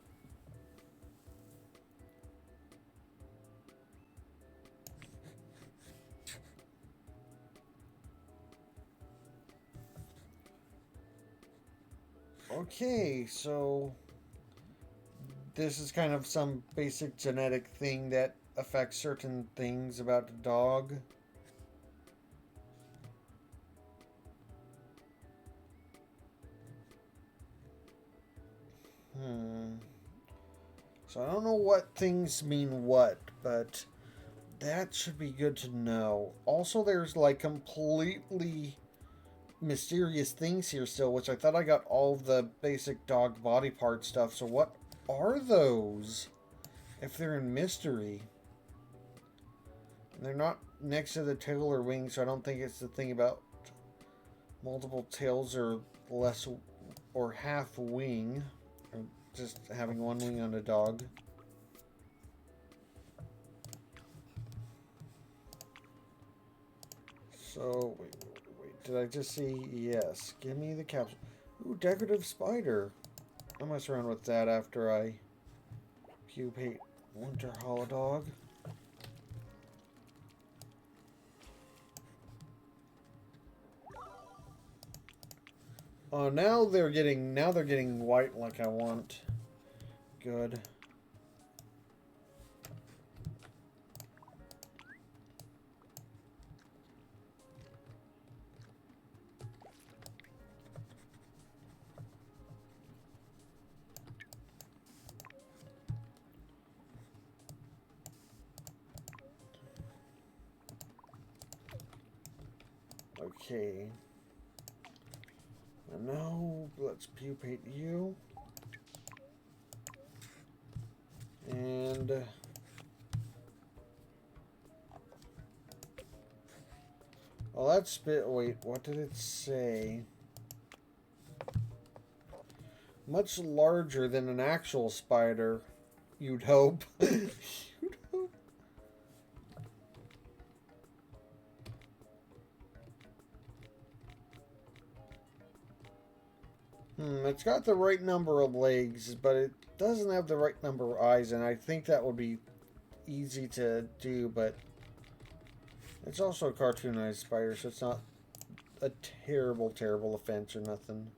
A: Okay, so this is kind of some basic genetic thing that affects certain things about the dog. So I don't know what things mean what, but that should be good to know. Also, there's like completely mysterious things here still, which I thought I got all of the basic dog body part stuff. So what are those? If they're in mystery. And they're not next to the tail or wings, so I don't think it's the thing about multiple tails or less or half wing. Or just having one wing on a dog. So, wait, did I just see? Yes. Give me the capsule. Ooh, decorative spider. I mess around with that after I pupate Winter Hollow Dog. Oh, now they're getting white like I want. Good. Okay. And now let's pupate you. And well, that's bit. Wait, what did it say? Much larger than an actual spider, you'd hope. You'd hope. It's got the right number of legs, but it doesn't have the right number of eyes, and I think that would be easy to do, but it's also a cartoonized spider, so it's not a terrible offense or nothing.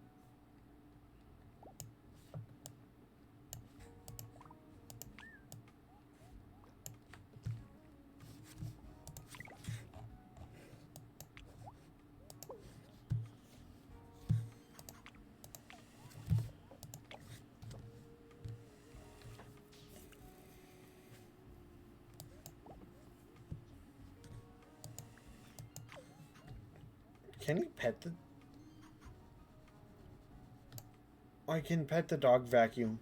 A: Can you pet the... I can pet the dog vacuum.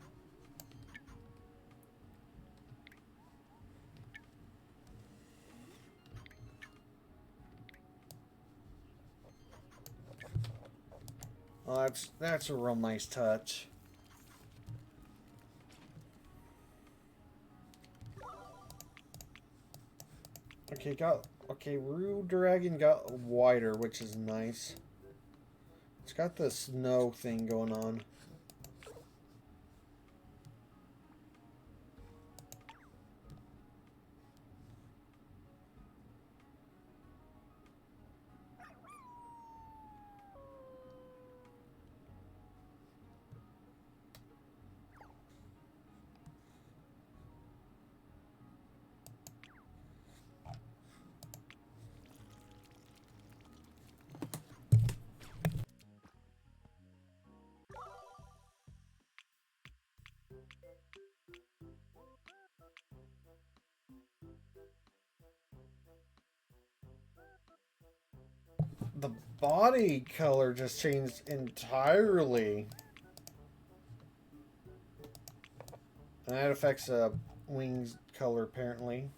A: Well, that's a real nice touch. Okay, Rue Dragon got wider, which is nice. It's got the snow thing going on. The body color just changed entirely. And that affects wings color apparently.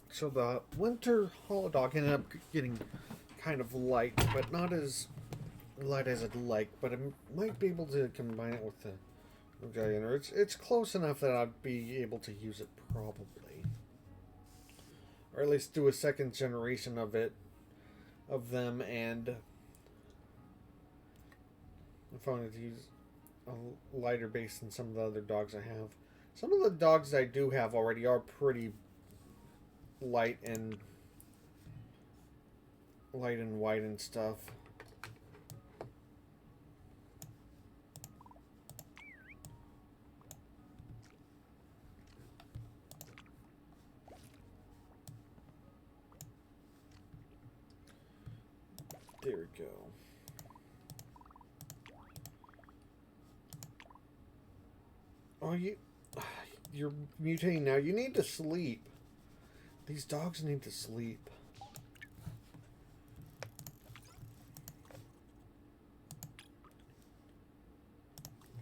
A: So the winter Wobbledog ended up getting kind of light, but not as light as I'd like. But I might be able to combine it with the Rebellion. It's close enough that I'd be able to use it probably, or at least do a second generation of them. And if I wanted to use a lighter base than some of the other dogs I have, some of the dogs I do have already are pretty light and white and stuff. There we go. Oh, you're mutating now. You need to sleep. These dogs need to sleep.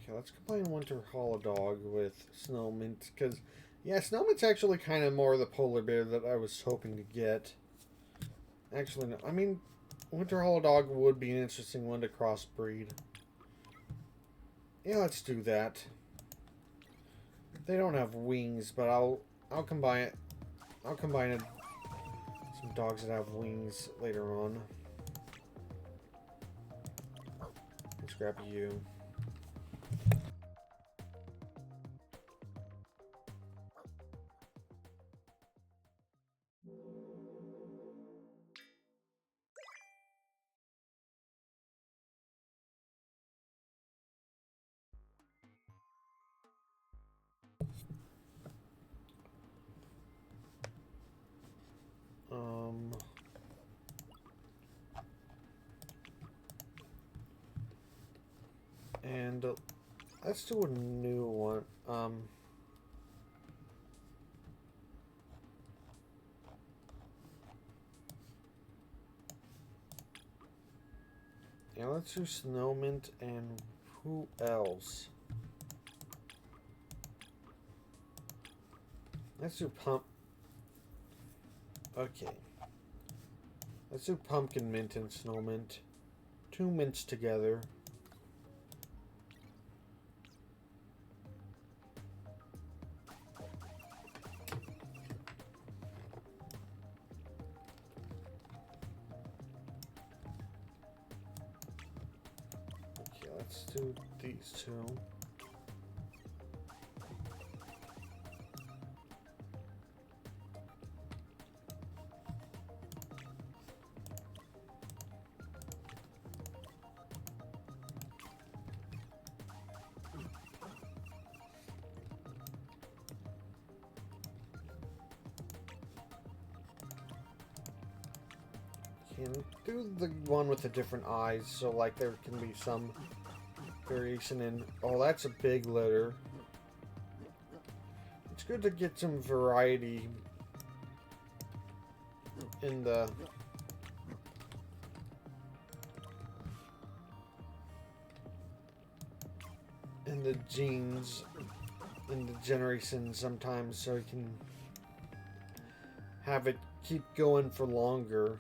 A: Okay, let's combine Winter Wobbledog with Snowmint, because, yeah, Snowmint's actually kind of more the polar bear that I was hoping to get. Actually, no. I mean, Winter Wobbledog would be an interesting one to crossbreed. Yeah, let's do that. They don't have wings, but I'll combine it. I'll combine some dogs that have wings later on. Let's grab you. And let's do a new one. Yeah, let's do Snowmint and who else? Let's do Okay. Let's do Pumpkin Mint and Snowmint. 2 mints together. Let's do these two. Can do the one with the different eyes, so like there can be some variation in. Oh, that's a big litter. It's good to get some variety in the genes in the generation sometimes, so you can have it keep going for longer.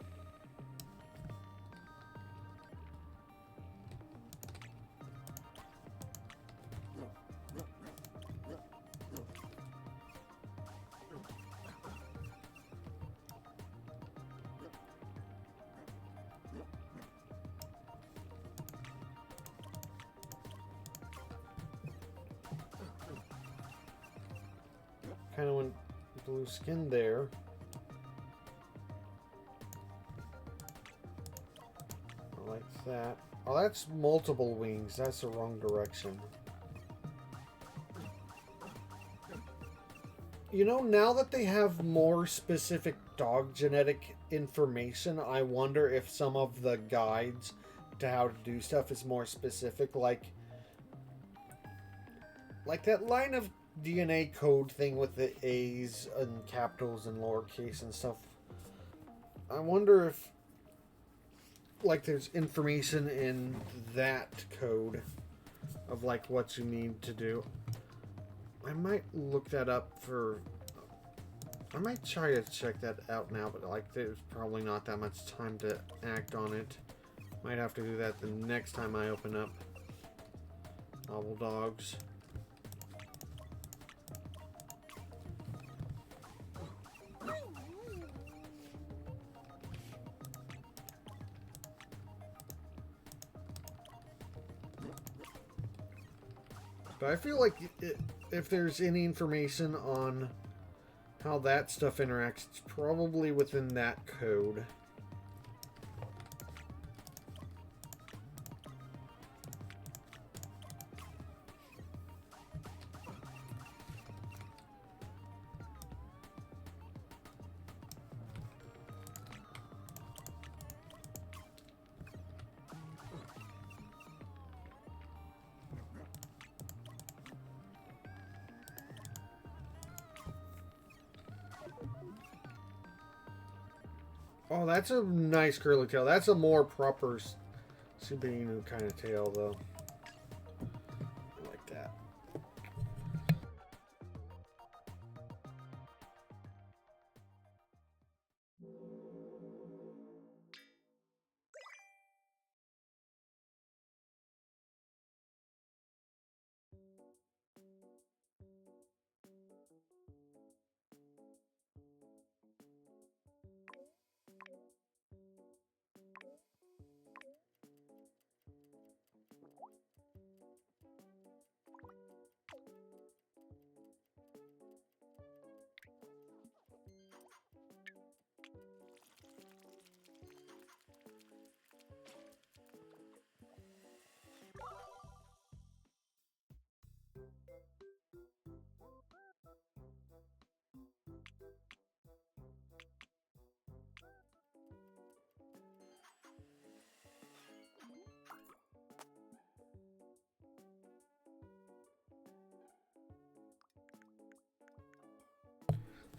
A: Kind of went blue skin there. I like that. Oh, that's multiple wings. That's the wrong direction. You know, now that they have more specific dog genetic information, I wonder if some of the guides to how to do stuff is more specific. Like that line of DNA code thing with the A's and capitals and lowercase and stuff. I wonder if like there's information in that code of like what you need to do. I might look that up for... I might try to check that out now, but like there's probably not that much time to act on it. Might have to do that the next time I open up Wobbledogs. But I feel like if there's any information on how that stuff interacts, it's probably within that code. Oh, that's a nice curly tail. That's a more proper Subaru kind of tail, though. I like that.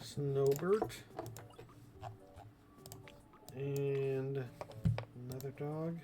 A: Snowbird. And another dog.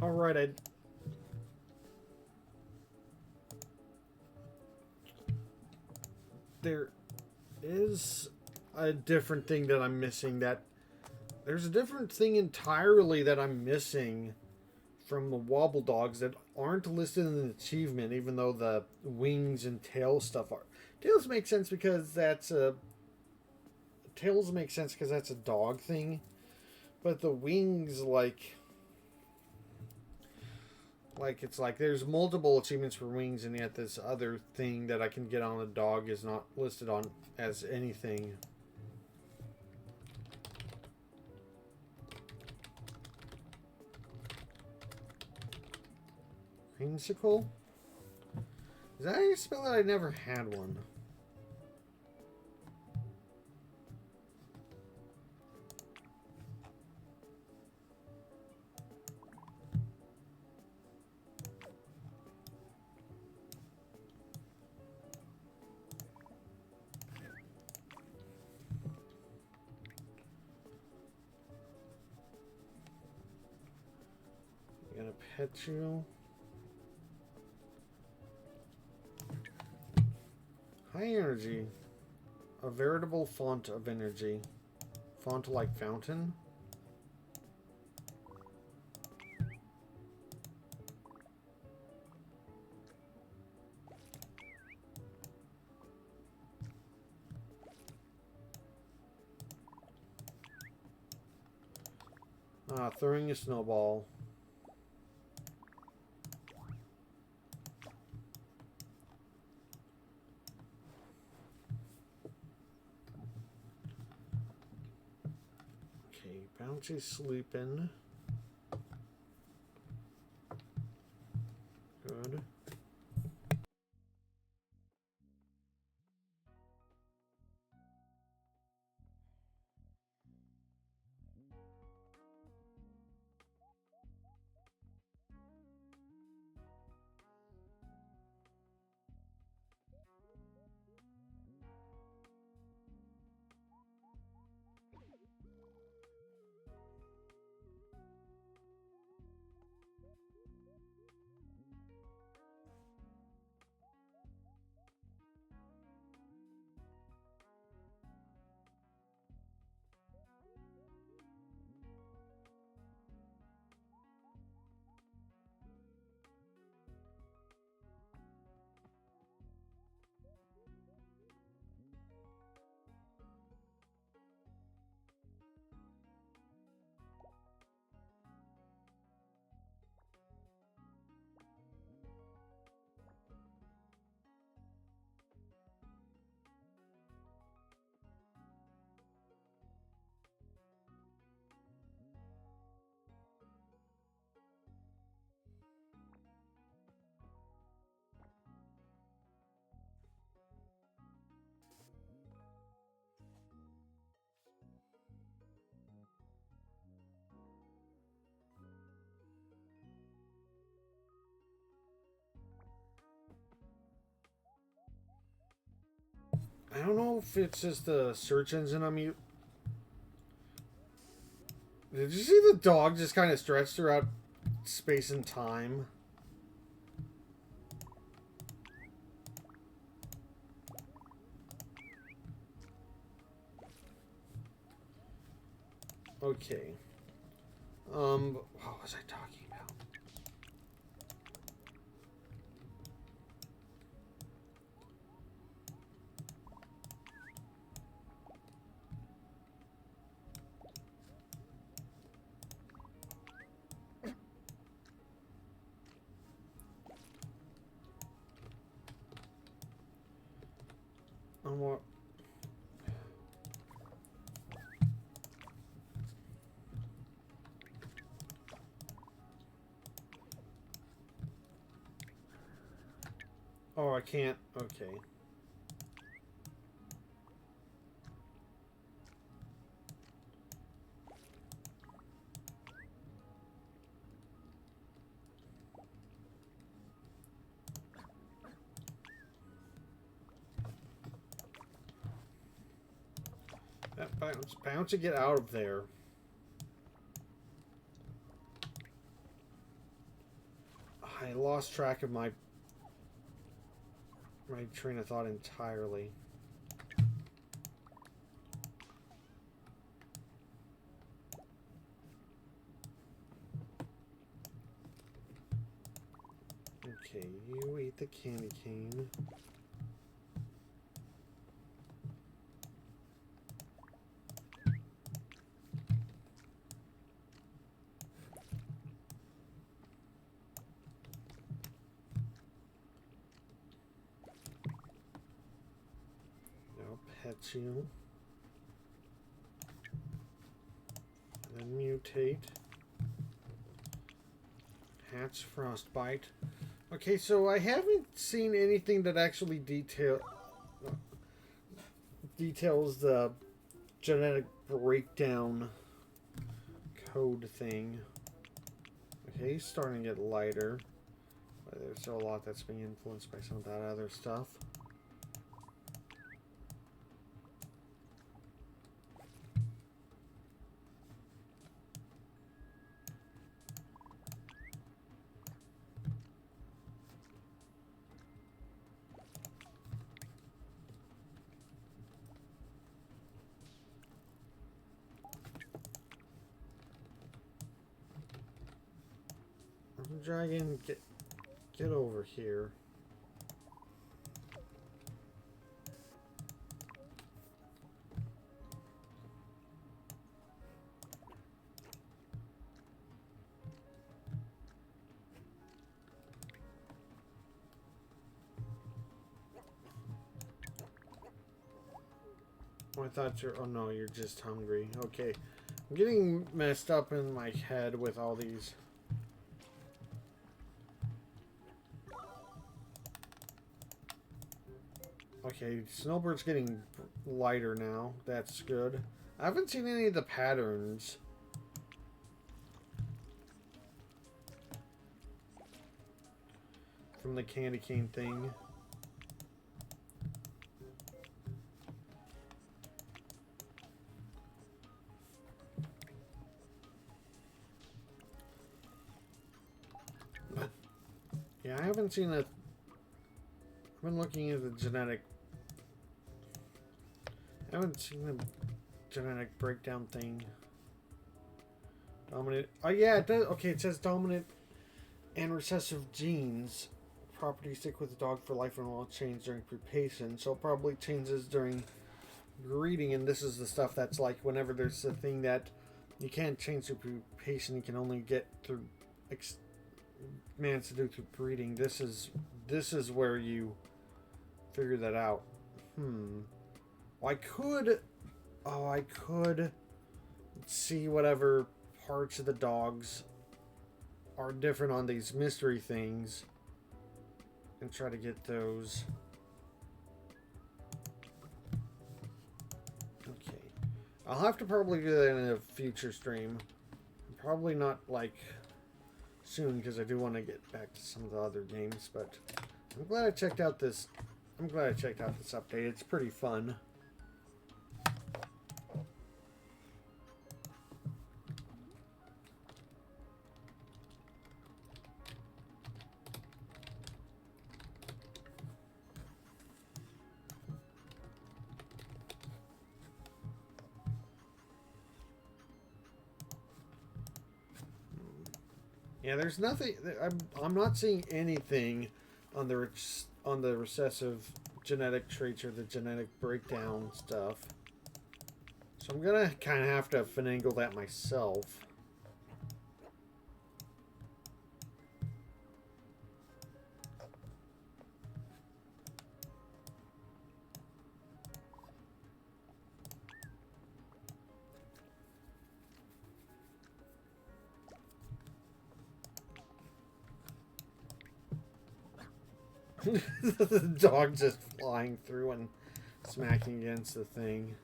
A: Alright, there is a different thing that I'm missing. There's a different thing entirely that I'm missing from the Wobbledogs that aren't listed in the achievement, even though the wings and tail stuff are. Tails make sense because that's a dog thing, but the wings, like it's like there's multiple achievements for wings, and yet this other thing that I can get on a dog is not listed on as anything. Creamsicle? Is that how you spell it? I never had one. I'm gonna pet you. High energy. A veritable font of energy. Font like fountain. Throwing a snowball. Okay, Bouncy sleeping. Good. I don't know if it's just the search engine on mute. Did you see the dog just kind of stretch throughout space and time? Okay. What was I talking about? What? Oh, I can't. Okay. Bounce to get out of there. I lost track of my train of thought entirely. Okay, you eat the candy cane. I'll pet you. And then mutate. Hatch frostbite. Okay, so I haven't seen anything that actually details the genetic breakdown code thing. Okay, he's starting to get lighter. But there's still a lot that's being influenced by some of that other stuff. Dragon, get over here. Oh, I thought you're... Oh, no, you're just hungry. Okay. I'm getting messed up in my head with all these... Okay, Snowbird's getting lighter now. That's good. I haven't seen any of the patterns. From the candy cane thing. Yeah, I haven't seen a... I've been looking at the genetic... I haven't seen the genetic breakdown thing. Dominant... Oh, yeah, it does. Okay, it says dominant and recessive genes. Properties stick with the dog for life and will change during pupation. So it probably changes during breeding. And this is the stuff that's like whenever there's a thing that you can't change through pupation, you can only get through... managed to do through breeding. This is where you figure that out. Well, I could see whatever parts of the dogs are different on these mystery things and try to get those. Okay, I'll have to probably do that in a future stream. Probably not like soon, because I do want to get back to some of the other games, but I'm glad I checked out this update. It's pretty fun. Yeah, there's nothing. I'm not seeing anything on the recessive genetic traits or the genetic breakdown stuff. So I'm gonna kind of have to finagle that myself. The dog just flying through and smacking against the thing.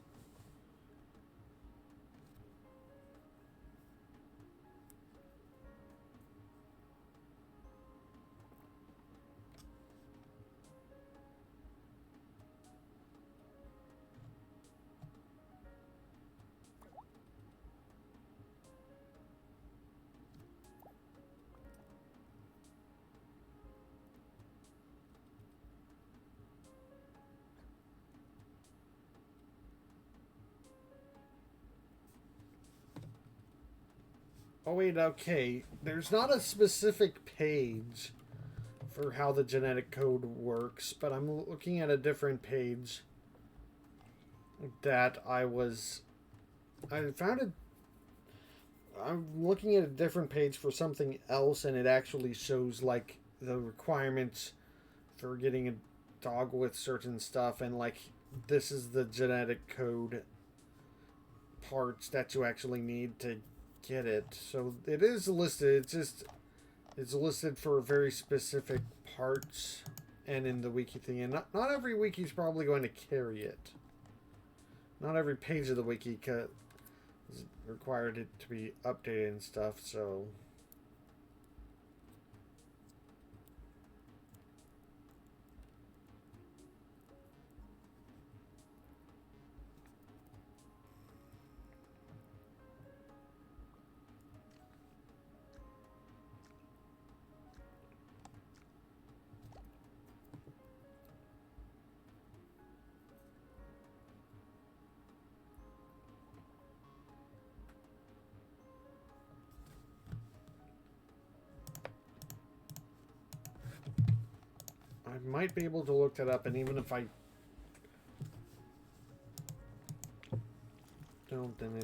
A: Oh wait, okay. There's not a specific page for how the genetic code works, but I'm looking at a different page that I found it. I'm looking at a different page for something else, and it actually shows like the requirements for getting a dog with certain stuff, and like this is the genetic code parts that you actually need to get it. So it is listed. It's listed for very specific parts and in the wiki thing, and not every wiki is probably going to carry it. Not every page of the wiki is required it to be updated and stuff, so I might be able to look that up, and even if I don't, then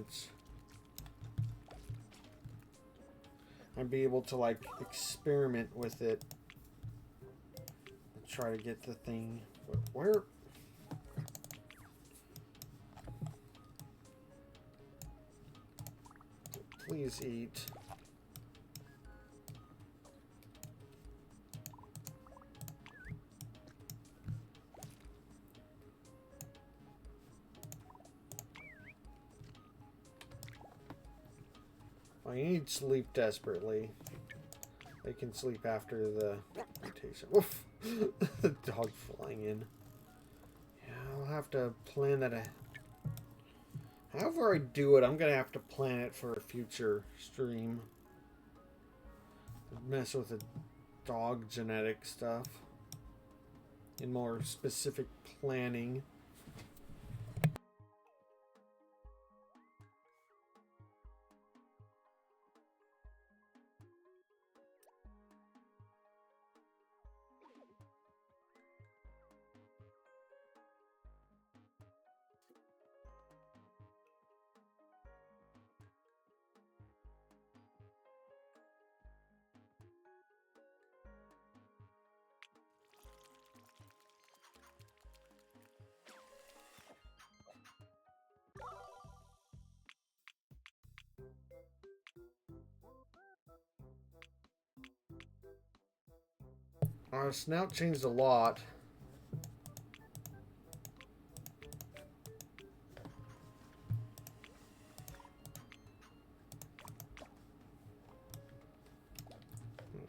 A: I'd be able to like experiment with it and try to get the thing. Where? Please eat. I need sleep desperately. They can sleep after the mutation. Oof! The dog flying in. Yeah, I'll have to plan that. However I do it, I'm gonna have to plan it for a future stream. Mess with the dog genetic stuff. In more specific planning. Our snout changed a lot.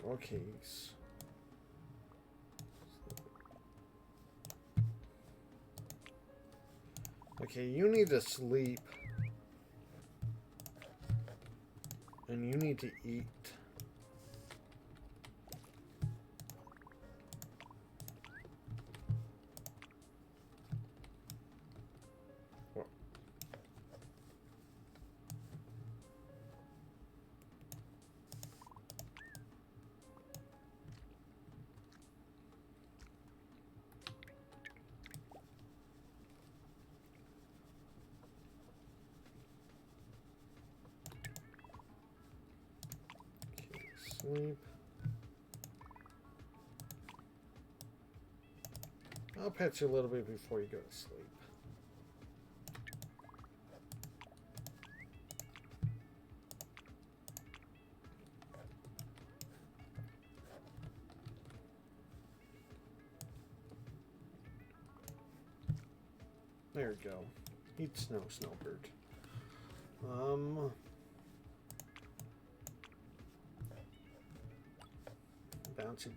A: Okay. Okay, you need to sleep. And you need to eat. Sleep. I'll pet you a little bit before you go to sleep. There we go. Eat snow, snowbird.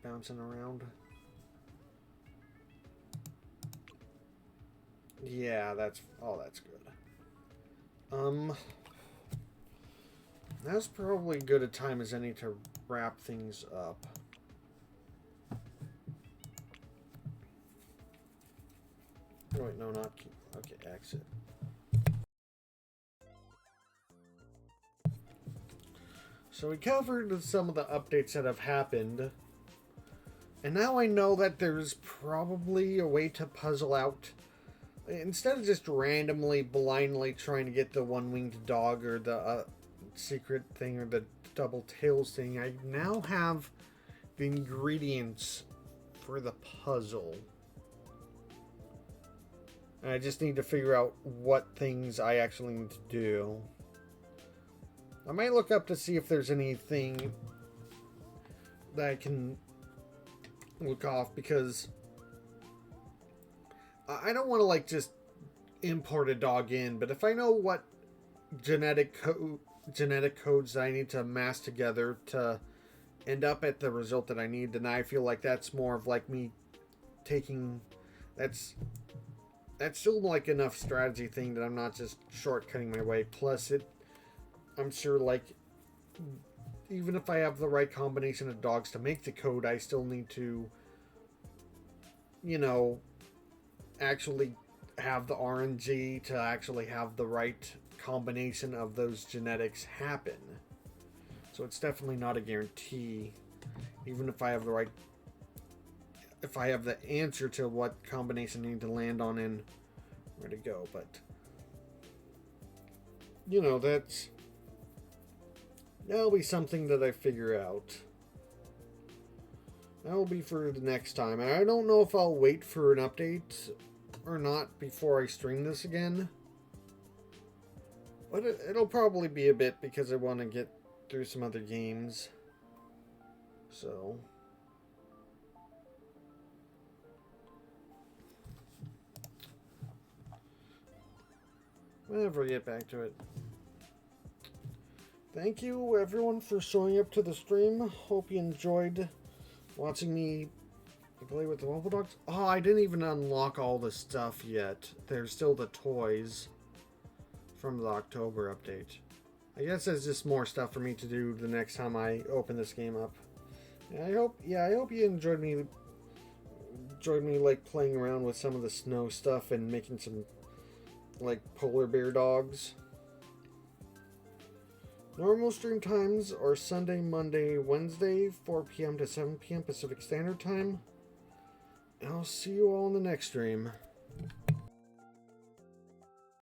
A: Bouncing around. Yeah, that's good. That's probably good a time as any to wrap things up. Oh, wait, no, not keep. Okay, exit. So we covered some of the updates that have happened. And now I know that there's probably a way to puzzle out, instead of just randomly, blindly trying to get the one-winged dog or the secret thing or the double tails thing, I now have the ingredients for the puzzle. And I just need to figure out what things I actually need to do. I might look up to see if there's anything that I can look off, because I don't want to like just import a dog in, but if I know what genetic codes that I need to mass together to end up at the result that I need, then I feel like that's more of like me taking, that's still like enough strategy thing that I'm not just shortcutting my way. Plus I'm sure like even if I have the right combination of dogs to make the code, I still need to, you know, actually have the RNG to actually have the right combination of those genetics happen. So it's definitely not a guarantee, even if I have the right, if I have the answer to what combination I need to land on and where to go. But, you know, that'll be something that I figure out. That will be for the next time. And I don't know if I'll wait for an update or not before I stream this again. But it'll probably be a bit, because I want to get through some other games. So whenever I get back to it. Thank you everyone for showing up to the stream. Hope you enjoyed watching me play with the Wobbledogs. Oh, I didn't even unlock all the stuff yet. There's still the toys from the October update. I guess there's just more stuff for me to do the next time I open this game up. And I hope you enjoyed me like playing around with some of the snow stuff and making some like polar bear dogs. Normal stream times are Sunday, Monday, Wednesday, 4 p.m. to 7 p.m. Pacific Standard Time. And I'll see you all in the next stream.